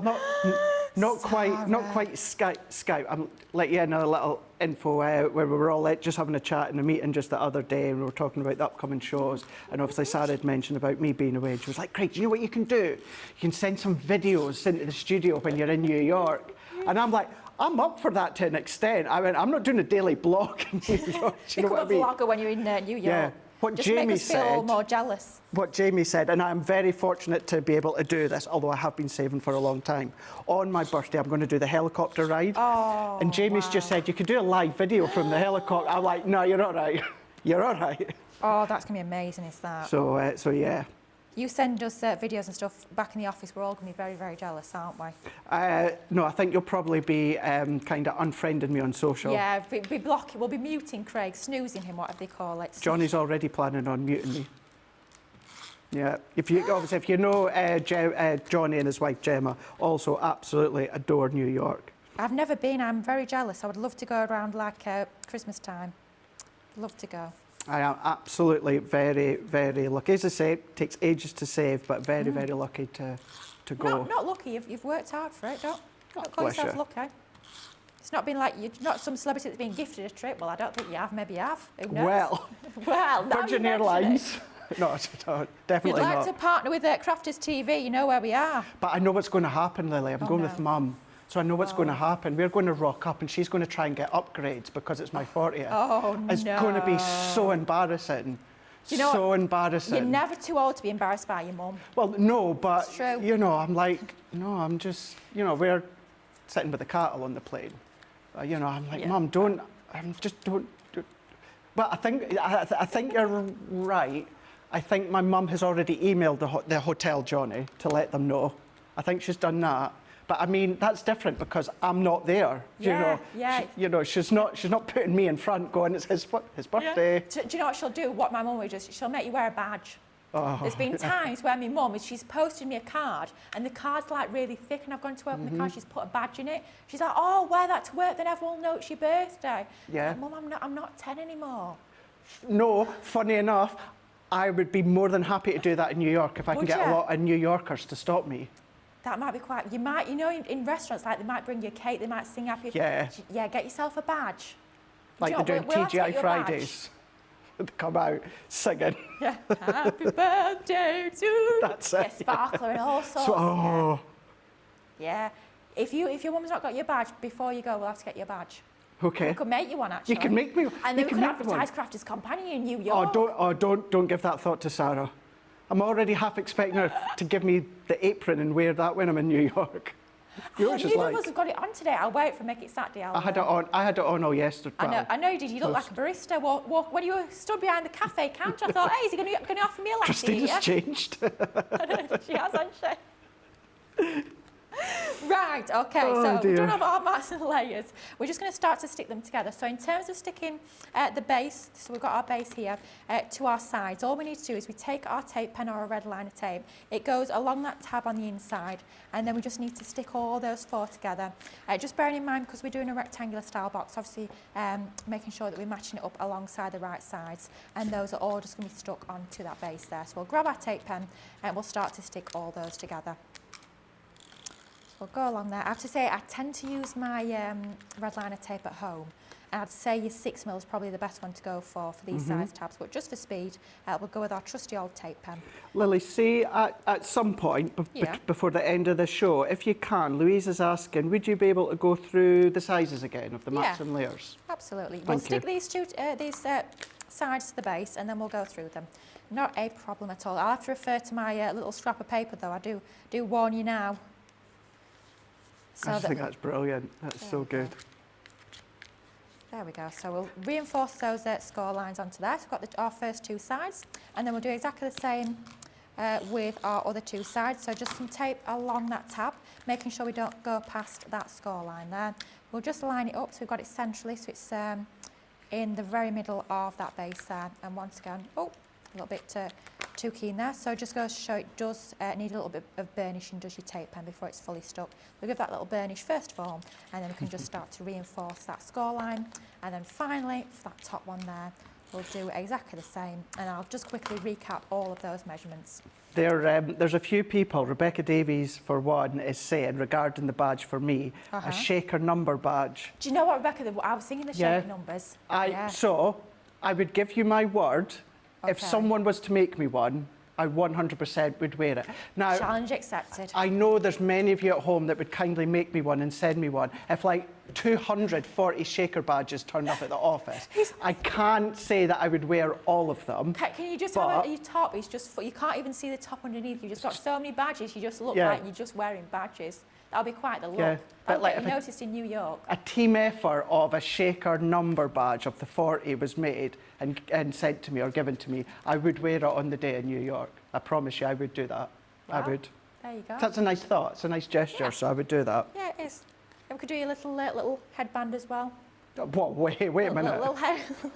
not quite Skype. I'm let you in a little info where we were all just having a chat in a meeting just the other day, and we were talking about the upcoming shows. And obviously, Sarah had mentioned about me being away. And she was like, "Craig, do you know what you can do? You can send some videos into the studio when you're in New York." And I'm like, I'm up for that to an extent. I mean, I'm not doing a daily blog in New York. Do you know what I mean? Become a vlogger when you're in New York. Yeah. What Just Jamie make us feel said- more jealous. What Jamie said, and I'm very fortunate to be able to do this, although I have been saving for a long time. On my birthday, I'm going to do the helicopter ride. Oh, and Jamie's just said, you could do a live video from the helicopter. I'm like, no, you're all right. You're all right. Oh, that's going to be amazing, is that? So yeah. You send us videos and stuff back in the office, we're all going to be very, very jealous, aren't we? No, I think you'll probably be kind of unfriending me on social. Yeah, we'll be muting Craig, snoozing him, whatever they call it. Johnny's already planning on muting me. Yeah, if you know Johnny and his wife Gemma, also absolutely adore New York. I've never been, I'm very jealous. I would love to go around like Christmas time. Love to go. I am absolutely very, very lucky. As I say, it takes ages to save, but very, very lucky to go. Not lucky, you've worked hard for it, don't call bless yourself you. lucky. It's not been like, you're not some celebrity that's been gifted a trip. Well, I don't think you have, maybe you have. Who knows? Well, Well, now Virgin you mention Airlines. it. No, definitely If you'd like not. to partner with Crafters TV, you know where we are. But I know what's going to happen, Lily. I'm going no. with Mum. So I know what's going to happen. We're going to rock up and she's going to try and get upgrades because it's my 40th. Oh, It's going to be so embarrassing. You know so what? embarrassing. You're never too old to be embarrassed by your mum. Well, no, but, It's true. you know, I'm like, no, I'm just, you know, we're sitting with the cattle on the plane. You know, I'm like, Mum, don't. But I think you're right. I think my mum has already emailed the hotel Johnny to let them know. I think she's done that. But I mean, that's different because I'm not there. You know, she's not putting me in front going, it's his birthday. Do you know what she'll do? What my mum would do? She'll make you wear a badge. Oh, There's been times where my mum, she's posted me a card and the card's like really thick and I've gone to open the card, she's put a badge in it. She's like, oh, wear that to work, then everyone will know it's your birthday. Yeah. Like, Mum, I'm not 10 anymore. No, funny enough, I would be more than happy to do that in New York if I can get a lot of New Yorkers to stop me. That might be quite, you might, you know, in restaurants, like they might bring you a cake, they might sing happy. Yeah. Yeah, get yourself a badge. Like they're doing TGI Fridays. They come out singing. Yeah, happy birthday to you. That's it. Yeah, sparkler and all sorts. So, Yeah. If your mum's not got your badge, before you go, we'll have to get you a badge. Okay. We could make you one, actually. You can make me. And then we could advertise Crafters Companion in New York. Don't give that thought to Sarah. I'm already half expecting her to give me the apron and wear that when I'm in New York. Neither of us have got it on today. I'll wait for Make It Saturday. I had it on all yesterday. I know you did. You look like a barista. When you stood behind the cafe counter, I thought, hey, is he going to offer me a latte? Christina's changed. I know, she has, hasn't she? Right, okay, so dear. we've done our marks and layers. We're just going to start to stick them together. So in terms of sticking the base, so we've got our base here, to our sides, all we need to do is we take our tape pen or a red liner tape. It goes along that tab on the inside, and then we just need to stick all those four together. Just bearing in mind, because we're doing a rectangular style box, obviously making sure that we're matching it up alongside the right sides, and those are all just going to be stuck onto that base there. So we'll grab our tape pen and we'll start to stick all those together. We'll go along there. I have to say, I tend to use my red liner tape at home. And I'd say your 6mm is probably the best one to go for these size tabs. But just for speed, we'll go with our trusty old tape pen. Lily, see, at some point before the end of the show, if you can, Louise is asking, would you be able to go through the sizes again of the mats and layers? Absolutely. We'll stick these sides to the base and then we'll go through them. Not a problem at all. I'll have to refer to my little scrap of paper, though. I do warn you now. I just think that's brilliant. That's so good. There we go. So we'll reinforce those score lines onto there. So we've got our first two sides, and then we'll do exactly the same with our other two sides. So just some tape along that tab, making sure we don't go past that score line there. We'll just line it up so we've got it centrally, so it's in the very middle of that base there. And once again, a little bit too keen there, so just goes to show it does need a little bit of burnishing, does your tape pen, before it's fully stuck. We'll give that little burnish first of all, and then we can just start to reinforce that score line, and then finally for that top one there we'll do exactly the same, and I'll just quickly recap all of those measurements. There's a few people, Rebecca Davies for one is saying regarding the badge for me, a shaker number badge. Do you know what, Rebecca, I was thinking the shaker numbers. So I would give you my word. If someone was to make me one, I 100% would wear it. Now, challenge accepted. I know there's many of you at home that would kindly make me one and send me one. If like 240 shaker badges turned up at the office, I can't say that I would wear all of them. Can you just have your top? It's just you can't even see the top underneath. You've just got so many badges. You just look like you're just wearing badges. That'll be quite the look. Yeah, but like noticed in New York. A team effort of a shaker number badge of the 40 was made and sent to me or given to me, I would wear it on the day in New York. I promise you, I would do that. Wow. I would. There you go. That's a nice thought. It's a nice gesture, so I would do that. Yeah, it is. And we could do your little headband as well. What? Wait a minute. Little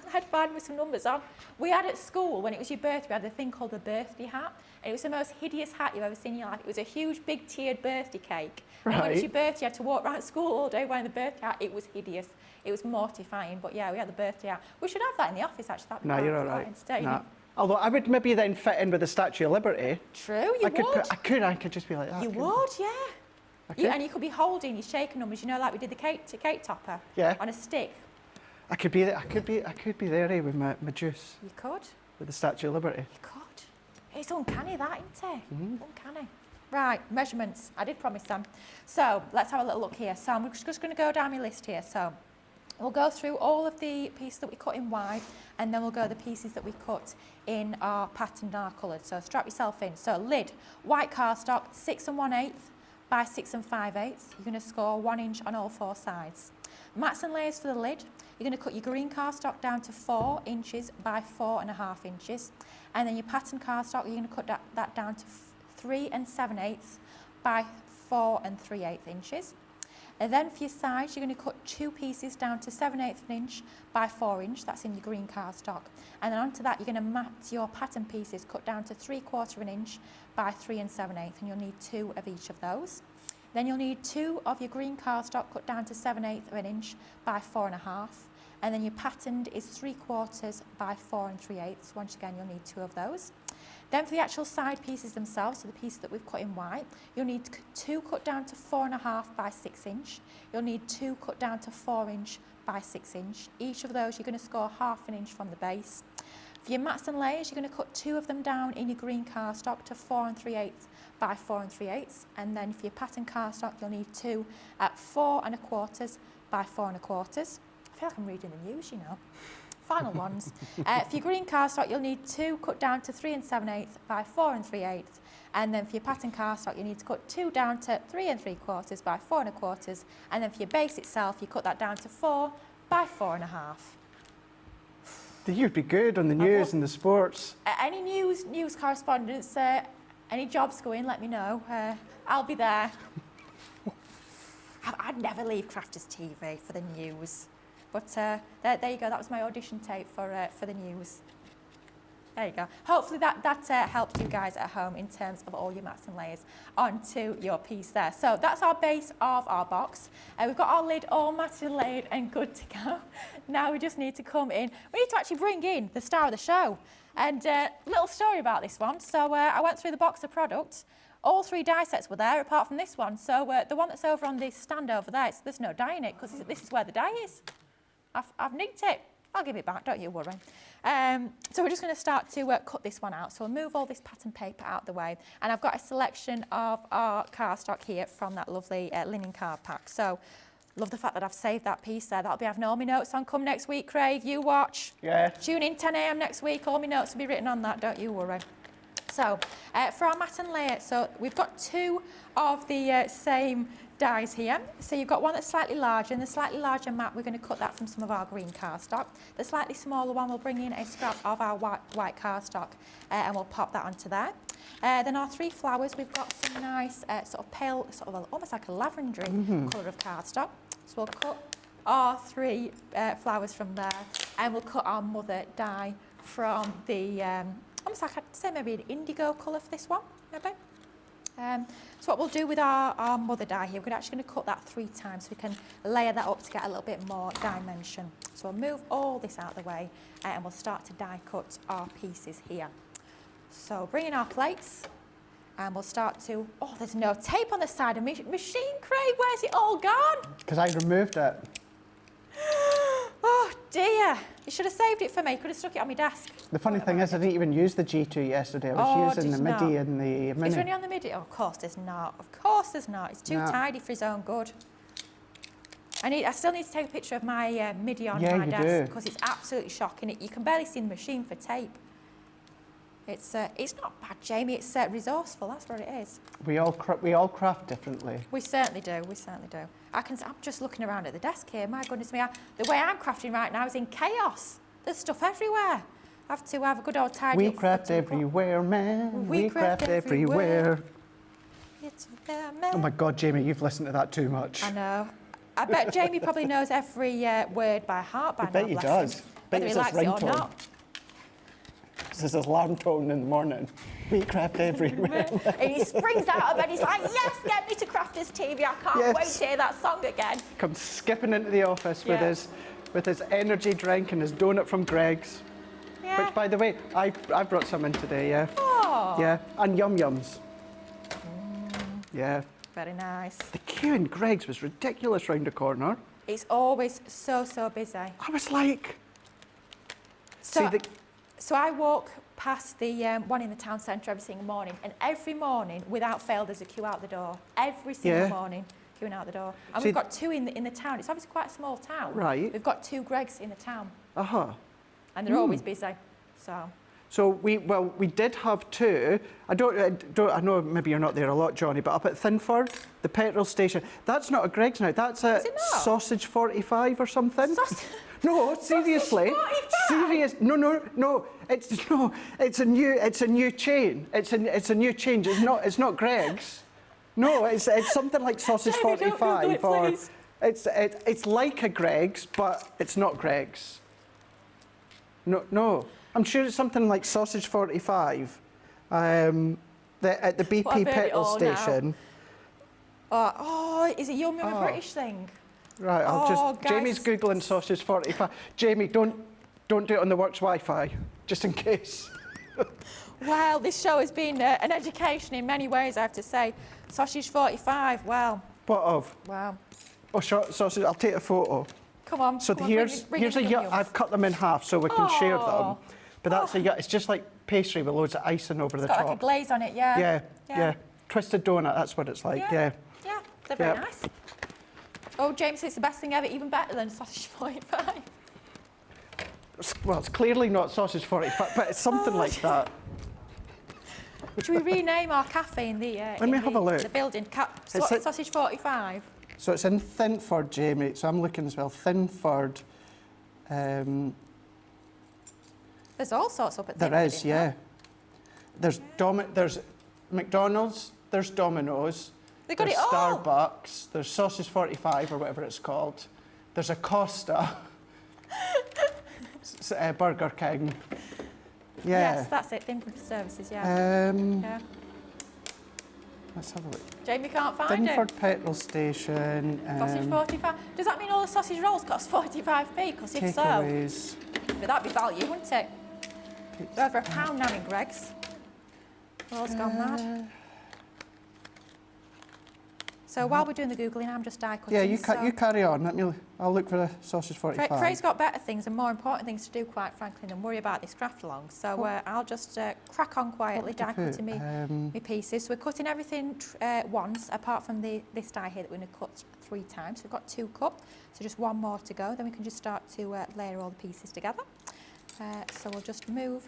headband with some numbers on. We had at school, when it was your birthday, we had a thing called the birthday hat. And it was the most hideous hat you've ever seen in your life. It was a huge, big tiered birthday cake. Right. And when it was your birthday, you had to walk around school all day wearing the birthday hat. It was hideous. It was mortifying. But yeah, we had the birthday hat. We should have that in the office, actually. That'd be No, you're all quite right. entertaining. Nah. Although I would maybe then fit in with the Statue of Liberty. True, you would. I could just be like that. You would, yeah. And you could be holding your shaker numbers, you know, like we did the cake topper. Yeah. On a stick. I could be there with my juice. You could. With the Statue of Liberty. You could. It's uncanny that, isn't it? Uncanny. Right, measurements. I did promise them. So let's have a little look here. So I'm just going to go down my list here. So we'll go through all of the pieces that we cut in white, and then we'll go the pieces that we cut in our patterned, our coloured. So strap yourself in. So lid, white cardstock, 6 1/8 by 6 5/8. You're going to score 1 inch on all 4 sides. Mats and layers for the lid. You're going to cut your green cardstock down to 4 inches by 4.5 inches. And then your pattern cardstock, you're going to cut that down to 3 7/8 by 4 3/8 inches. And then for your sides, you're going to cut 2 pieces down to 7/8 inch by 4 inch. That's in your green cardstock. And then onto that, you're going to mat your pattern pieces cut down to 3/4 inch by 3 7/8. And you'll need 2 of each of those. Then you'll need 2 of your green cardstock cut down to 7/8 inch by 4.5. And then your patterned is 3/4 by 4 3/8. Once again, you'll need 2 of those. Then for the actual side pieces themselves, so the pieces that we've cut in white, you'll need 2 cut down to 4.5 by 6 inch. You'll need 2 cut down to 4 inch by 6 inch. Each of those, you're going to score 1/2 inch from the base. For your mats and layers, you're going to cut 2 of them down in your green cardstock to 4 3/8 by 4 3/8. And then for your pattern cardstock, you'll need 2 at 4 1/4 by 4 1/4. I feel like I'm reading the news, you know. Final ones. For your green cardstock, you'll need 2 cut down to 3 7/8 by 4 3/8. And then for your pattern cardstock, you need to cut 2 down to 3 3/4 by 4 1/4. And then for your base itself, you cut that down to 4 by 4.5. You'd be good on the news and the sports. Any news correspondents, any jobs going, let me know. I'll be there. I'd never leave Crafters TV for the news. But there you go, that was my audition tape for the news. There you go. Hopefully that helped you guys at home in terms of all your mats and layers onto your piece there. So that's our base of our box. We've got our lid all matted and laid and good to go. Now we just need to come in. We need to actually bring in the star of the show. And little story about this one. So I went through the box of product. All 3 die sets were there apart from this one. So the one that's over on this stand over there, there's no die in it because this is where the die is. I've nicked it. I'll give it back, don't you worry. So we're just going to start to cut this one out. So we'll move all this pattern paper out the way. And I've got a selection of our cardstock here from that lovely linen card pack. So love the fact that I've saved that piece there. That'll be having all my notes on come next week, Craig. You watch. Yeah. Tune in 10 a.m. next week. All my notes will be written on that, don't you worry. So for our mat and layer, so we've got 2 of the same dies here. So you've got one that's slightly larger, and the slightly larger mat, we're going to cut that from some of our green cardstock. The slightly smaller one, we'll bring in a scrap of our white cardstock and we'll pop that onto there. Then our 3 flowers, we've got some nice sort of pale, almost like a lavender colour of cardstock. So we'll cut our 3 flowers from there, and we'll cut our mother die from the, almost like I'd say maybe an indigo colour for this one, maybe. So what we'll do with our mother die here, we're actually going to cut that 3 times so we can layer that up to get a little bit more dimension. So we'll move all this out of the way and we'll start to die cut our pieces here. So bring in our plates and we'll start to, oh, there's no tape on the side of my machine, Craig, where's it all gone? Because I removed it. Oh dear, you should have saved it for me. You could have stuck it on my desk. The funny thing is, I didn't even use the G2 yesterday. I was using the MIDI and the Mini. Is there any on the MIDI? Oh, of course there's not. Of course there's not. It's too tidy for his own good. I still need to take a picture of my MIDI on my desk because it's absolutely shocking. You can barely see the machine for tape. It's not bad, Jamie. It's resourceful. That's what it is. We all craft differently. We certainly do. We certainly do. I'm just looking around at the desk here. My goodness me, the way I'm crafting right now is in chaos. There's stuff everywhere. I have to have a good old tidy. We craft everywhere, man. We craft everywhere. It's there, man. Oh my God, Jamie, you've listened to that too much. I know. I bet Jamie probably knows every word by heart by now. I bet he does. Whether he likes it or not. This is his alarm tone in the morning. We craft everywhere. And he springs out of bed, he's like, yes, get me to Crafters TV. I can't wait to hear that song again. Comes skipping into the office with his energy drink and his donut from Greg's. Yeah. Which, by the way, I brought some in today, yeah. Oh. Yeah, and yum-yums. Yeah. Very nice. The queue in Greg's was ridiculous round the corner. It's always so busy. I was like... So I walk past the one in the town centre every single morning, and every morning, without fail, there's a queue out the door. Every single morning, queuing out the door. And we've got 2 in the town. It's obviously quite a small town. Right. We've got 2 Gregs in the town. And they're always busy. So we did have 2. I know maybe you're not there a lot, Johnny, but up at Thinford, the petrol station. That's not a Greggs now. That's a Sausage 45 or something. No, seriously. Serious? No. It's a new chain. It's a new change. It's not Greggs. No, it's something like Sausage 45 Google it, it's like a Greggs, but it's not Greggs. No. I'm sure it's something like Sausage 45 at the BP petrol station. Is it Yum Yum a British thing? Right, Jamie's Googling Sausage 45. Jamie, don't do it on the works Wi-Fi, just in case. Well, this show has been an education in many ways, I have to say. Sausage 45, wow. What of? Wow. Oh, sausage, I'll take a photo. Come on. So here's I've cut them in half so we can share them. But that's it's just like pastry with loads of icing over the top. It's got like a glaze on it, yeah. Yeah. Twisted donut, that's what it's like, yeah. Yeah, they're very nice. Oh, James, it's the best thing ever, even better than Sausage 45. Well, it's clearly not Sausage 45, but it's something like that. Should we rename our cafe in the Let me have a look. The building? Sausage 45. So it's in Thinford, Jamie. So I'm looking as well. Thinford. There's all sorts up at Thinford. There is, yeah. There's McDonald's. There's Domino's. They got there's it all. Starbucks. There's Sausage 45 or whatever it's called. There's a Costa. Burger King. Yeah. Yes, that's it. Thinford Services, yeah. Let's have a look. Jamie can't find it. Thinford petrol station. Sausage 45. Does that mean all the sausage rolls cost 45p? Because if so, but that'd be value, wouldn't it? They're over £1 now in Greggs. World's gone mad. So while we're doing the Googling, I'm just die cutting. Yeah, you carry on. I'll look for the Sausage 45. Craig's got better things and more important things to do, quite frankly, than worry about this craft along. So I'll just crack on quietly, die cutting me pieces. So we're cutting everything once, apart from this die here that we're going to cut 3 times. We've got 2 cut, so just 1 more to go. Then we can just start to layer all the pieces together. So we'll just move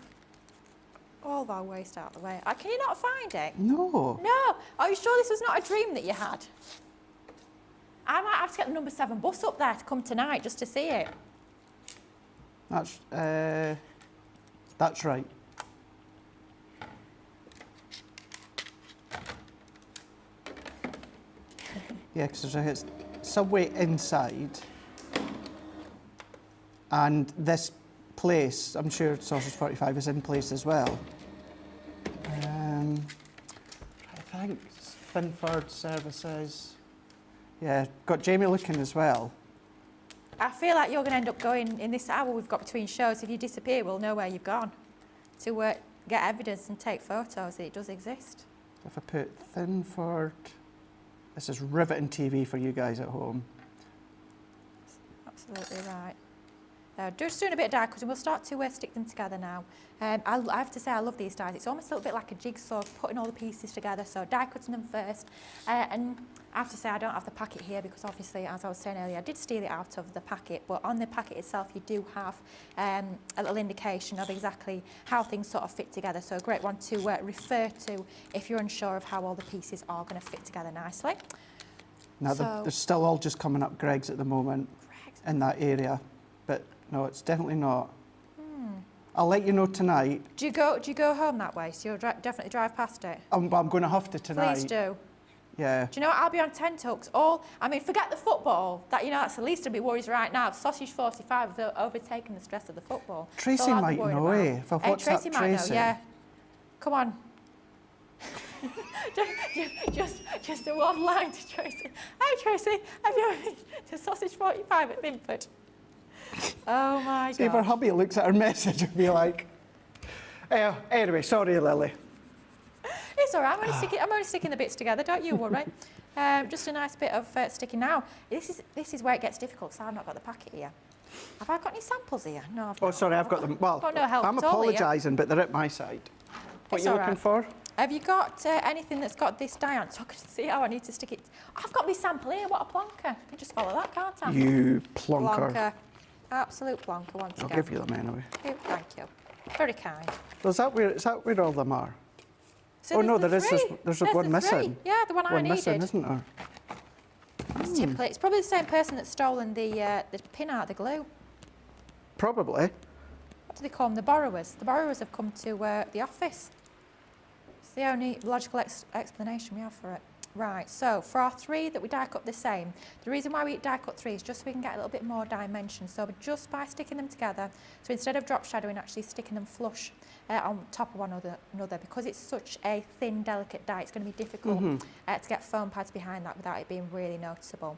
all of our waste out of the way. Can you not find it? No. No. Are you sure this was not a dream that you had? I might have to get the number 7 bus up there to come tonight just to see it. That's right. Yeah, because there's a subway inside, and this place, I'm sure Sausage 45 is in place as well. I think Thinford Services. Yeah, got Jamie looking as well. I feel like you're going to end up going, in this hour we've got between shows, if you disappear, we'll know where you've gone to get evidence and take photos that it does exist. So if I put Thinford, this is riveting TV for you guys at home. Absolutely right. Just doing a bit of die cutting, we'll start to stick them together now. I have to say I love these dies. It's almost a little bit like a jigsaw, putting all the pieces together. So die cutting them first. And I have to say I don't have the packet here because obviously, as I was saying earlier, I did steal it out of the packet. But on the packet itself, you do have a little indication of exactly how things sort of fit together. So a great one to refer to if you're unsure of how all the pieces are going to fit together nicely. Now, they're still all just coming up Greggs at the moment in that area. But no, it's definitely not. I'll let you know tonight. Do you go home that way? So you'll definitely drive past it? I'm going to have to tonight. Please do. Yeah. Do you know what? I'll be on 10 hooks. Forget the football. That's the least of my worries right now. Sausage 45 has overtaken the stress of the football. Tracy might know, if I WhatsApp Tracy might know, yeah. Come on. just a one line to Tracy. Hey Tracy, have you ever been to Sausage 45 at Thinford? Oh my God. See if her hubby looks at her message and be like, anyway, sorry, Lily. It's all right. I'm only sticking the bits together. Don't you worry. Just a nice bit of sticking now. This is where it gets difficult because I've not got the packet here. Have I got any samples here? No, I've Oh, not. sorry, I've got them. Well, got no help I'm at all here. apologising, but they're at my side. What It's are you all looking right. for? Have you got anything that's got this die on so I can see how I need to stick it? I've got my sample here. What a plonker. I can just follow that, can't I? You plonker. Plonker. Absolute plonker once I'll again. give you them anyway. Thank you. Very kind. Well, is that where all them are? So Oh, no, there's the three. there's There's one the three. missing. Yeah, the one I One needed. missing, isn't there? It's typically, it's probably the same person that's stolen the pin out of the glue. Probably. What do they call them? The borrowers. The borrowers have come to the office. It's the only logical explanation we have for it. Right, so for our three that we die cut the same, the reason why we die cut three is just so we can get a little bit more dimension. So just by sticking them together, so instead of drop shadowing, actually sticking them flush on top of one another, because it's such a thin, delicate die, it's going to be difficult to get foam pads behind that without it being really noticeable.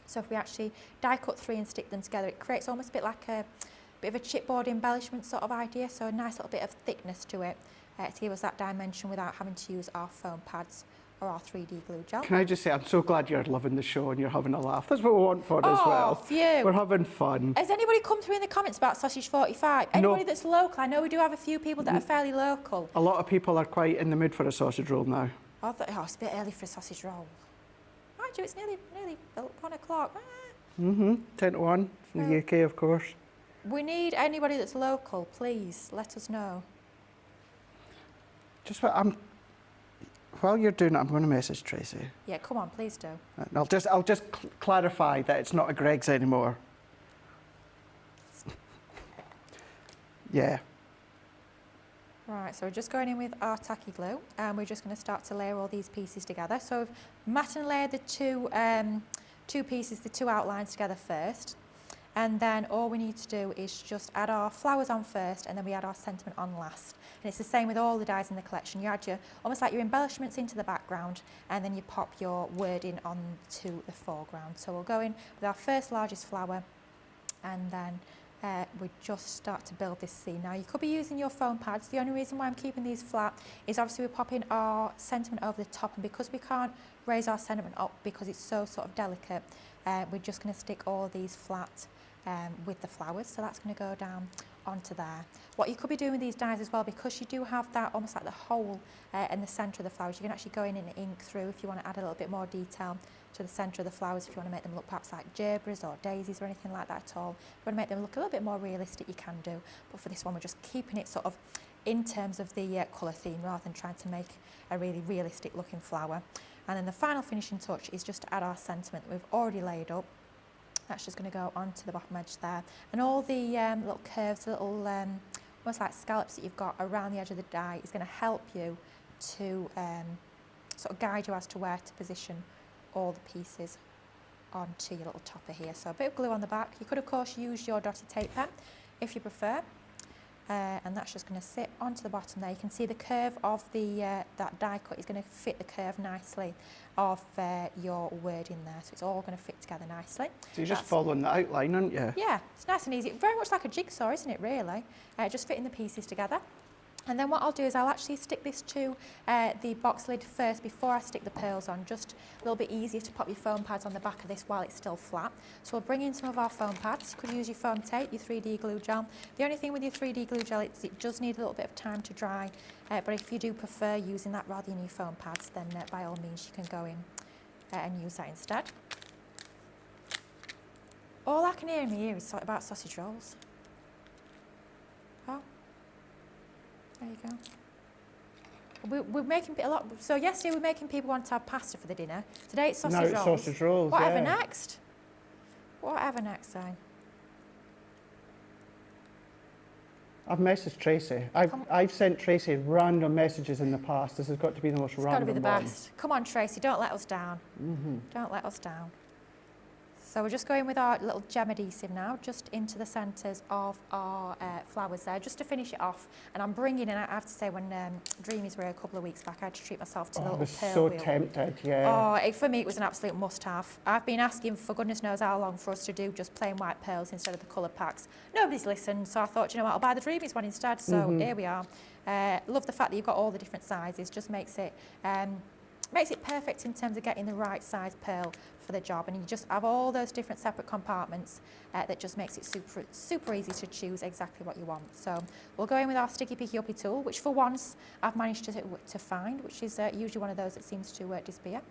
So if we actually die cut three and stick them together, it creates almost a bit like a bit of a chipboard embellishment sort of idea, so a nice little bit of thickness to it to give us that dimension without having to use our foam pads or our 3D glue gel. Can I just say, I'm so glad you're loving the show and you're having a laugh. That's what we want for as well. Phew. We're having fun. Has anybody come through in the comments about Sausage 45? Anybody that's local? I know we do have a few people that are fairly local. A lot of people are quite in the mood for a sausage roll now. I thought, it's a bit early for a sausage roll. Mind you, it's nearly 1 o'clock. 10 to 1 in the UK, of course. We need anybody that's local, please, let us know. Just what while you're doing it, I'm going to message Tracy. Yeah, come on, please do. And I'll just clarify that it's not a Greg's anymore. Yeah. Right, so we're just going in with our tacky glue and we're just going to start to layer all these pieces together. So we've mat and layered the two pieces, the two outlines together first. And then all we need to do is just add our flowers on first and then we add our sentiment on last. And it's the same with all the dies in the collection. You add almost like your embellishments into the background and then you pop your wording onto the foreground. So we'll go in with our first largest flower and then we just start to build this scene. Now you could be using your foam pads. The only reason why I'm keeping these flat is obviously we're popping our sentiment over the top, and because we can't raise our sentiment up because it's so sort of delicate, we're just going to stick all these flat with the flowers, so that's going to go down onto there. What you could be doing with these dies as well, because you do have that almost like the hole in the centre of the flowers, you can actually go in and ink through if you want to add a little bit more detail to the centre of the flowers, if you want to make them look perhaps like gerbras or daisies or anything like that at all. If you want to make them look a little bit more realistic, you can do. But for this one, we're just keeping it sort of in terms of the colour theme rather than trying to make a really realistic looking flower. And then the final finishing touch is just to add our sentiment that we've already laid up. That's just going to go onto the bottom edge there. And all the little curves, the little almost like scallops that you've got around the edge of the die is going to help you to sort of guide you as to where to position all the pieces onto your little topper here. So a bit of glue on the back. You could of course use your dotted tape pen if you prefer. And that's just going to sit onto the bottom there. You can see the curve of the that die cut is going to fit the curve nicely of your word in there. So it's all going to fit together nicely. So you're just following the outline, aren't you? Yeah, it's nice and easy. Very much like a jigsaw, isn't it, really? Just fitting the pieces together. And then what I'll do is I'll actually stick this to the box lid first before I stick the pearls on, just a little bit easier to pop your foam pads on the back of this while it's still flat. So we'll bring in some of our foam pads. You could use your foam tape, your 3D glue gel. The only thing with your 3D glue gel is it does need a little bit of time to dry, but if you do prefer using that rather than your foam pads, then by all means you can go in and use that instead. All I can hear in my ear is about sausage rolls. Oh. There you go. We're making a lot. So yesterday we were making people want to have pasta for the dinner. Today it's sausage rolls. Now it's sausage rolls. Whatever next. Whatever next, then. I've messaged Tracy. I've sent Tracy random messages in the past. This has got to be the most random one. It's got to be the best. Come on, Tracy, don't let us down. Don't let us down. So we're just going with our little gem adhesive now, just into the centres of our flowers there, just to finish it off. And I'm bringing in, I have to say, when Dreamies were here a couple of weeks back, I had to treat myself to the little pearl so wheel. tempted, yeah. Oh, for me it was an absolute must-have. I've been asking for goodness knows how long for us to do just plain white pearls instead of the colour packs. Nobody's listened, so I thought, you know what, I'll buy the Dreamies one instead. So here we are. Love the fact that you've got all the different sizes, just makes it makes it perfect in terms of getting the right size pearl for the job, and you just have all those different separate compartments that just makes it super easy to choose exactly what you want. So we'll go in with our sticky picky uppy tool, which for once I've managed to find, which is usually one of those that seems to disappear.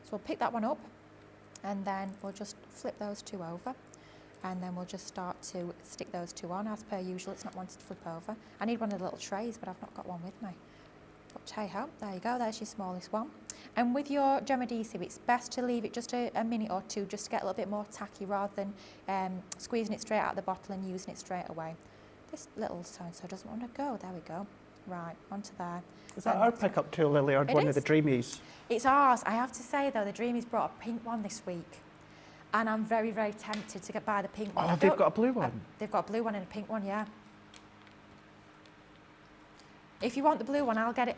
So we'll pick that one up, and then we'll just flip those two over, and then we'll just start to stick those two on. As per usual, it's not wanted to flip over. I need one of the little trays, but I've not got one with me. But hey ho, there you go, there's your smallest one. And with your gem adhesive, it's best to leave it just a minute or two just to get a little bit more tacky rather than squeezing it straight out of the bottle and using it straight away. This little so-and-so doesn't want to go, there we go. Right, onto there. Is that our pickup tool, Lily, or one of the Dreamies? It's ours. I have to say though, the Dreamies brought a pink one this week. And I'm very, very tempted to buy the pink one. Oh, they've got a blue one? They've got a blue one and a pink one, yeah. If you want the blue one, I'll get it.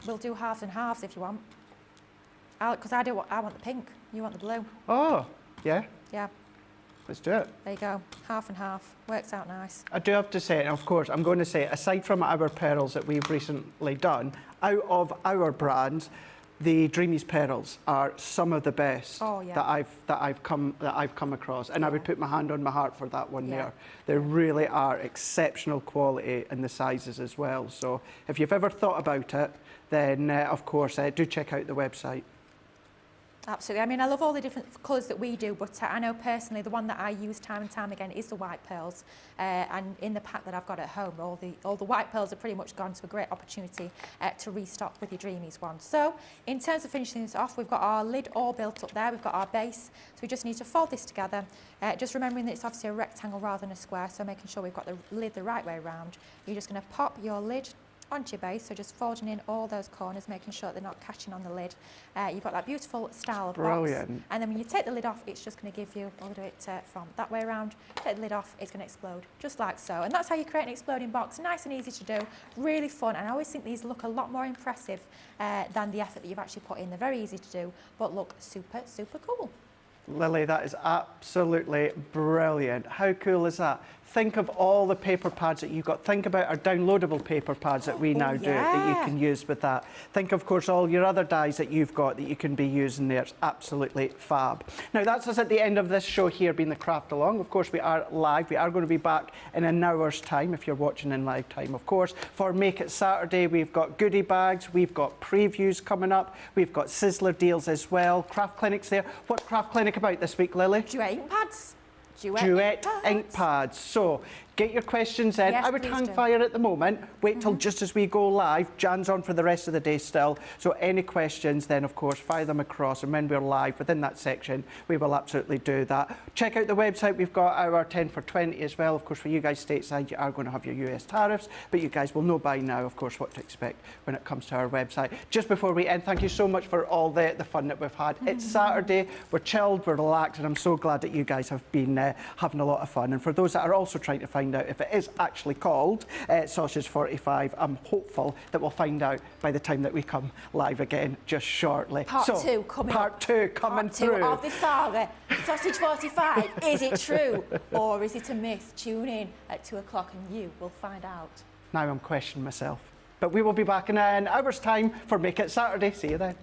We'll do halves and halves if you want. Because I want the pink. You want the blue. Oh, yeah. Yeah. Let's do it. There you go. Half and half. Works out nice. I do have to say, and of course, I'm going to say, aside from our pearls that we've recently done, out of our brands, the Dreamies pearls are some of the best that I've come across, and I would put my hand on my heart for that one there. They really are exceptional quality in the sizes as well. So if you've ever thought about it, then of course do check out the website. Absolutely. I mean, I love all the different colours that we do, but I know personally the one that I use time and time again is the white pearls. And in the pack that I've got at home, all the white pearls are pretty much gone, so a great opportunity to restock with your Dreamies one. So in terms of finishing this off, we've got our lid all built up there. We've got our base. So we just need to fold this together. Just remembering that it's obviously a rectangle rather than a square, so making sure we've got the lid the right way around. You're just going to pop your lid onto your base, so just folding in all those corners, making sure they're not catching on the lid. You've got that beautiful style of box. And then when you take the lid off, it's just going to give you, I'll do it from that way around, take the lid off, it's going to explode, just like so. And that's how you create an exploding box. Nice and easy to do, really fun. And I always think these look a lot more impressive than the effort that you've actually put in. They're very easy to do, but look super, super cool. Lily, that is absolutely brilliant. How cool is that? Think of all the paper pads that you've got. Think about our downloadable paper pads that we now do that you can use with that. Think, of course, all your other dies that you've got that you can be using there. It's absolutely fab. Now, that's us at the end of this show here, being the Craft Along. Of course, we are live. We are going to be back in an hour's time, if you're watching in live time, of course. For Make It Saturday, we've got goodie bags. We've got previews coming up. We've got Sizzler deals as well. Craft Clinic's there. What's Craft Clinic about this week, Lily? Duet ink pads. Duet ink pads. So get your questions in. Yes, I would hang fire at the moment. Wait till just as we go live. Jan's on for the rest of the day still. So any questions, then of course fire them across, and when we're live within that section, we will absolutely do that. Check out the website. We've got our 10 for 20 as well. Of course, for you guys stateside, you are going to have your US tariffs, but you guys will know by now, of course, what to expect when it comes to our website. Just before we end, thank you so much for all the fun that we've had. It's Saturday. We're chilled, we're relaxed, and I'm so glad that you guys have been having a lot of fun. And for those that are also trying to find out if it is actually called Sausage 45, I'm hopeful that we'll find out by the time that we come live again just shortly. Part two coming through. Part two of the saga. Sausage 45, is it true or is it a myth? Tune in at 2 o'clock and you will find out. Now I'm questioning myself. But we will be back in an hour's time for Make It Saturday. See you then.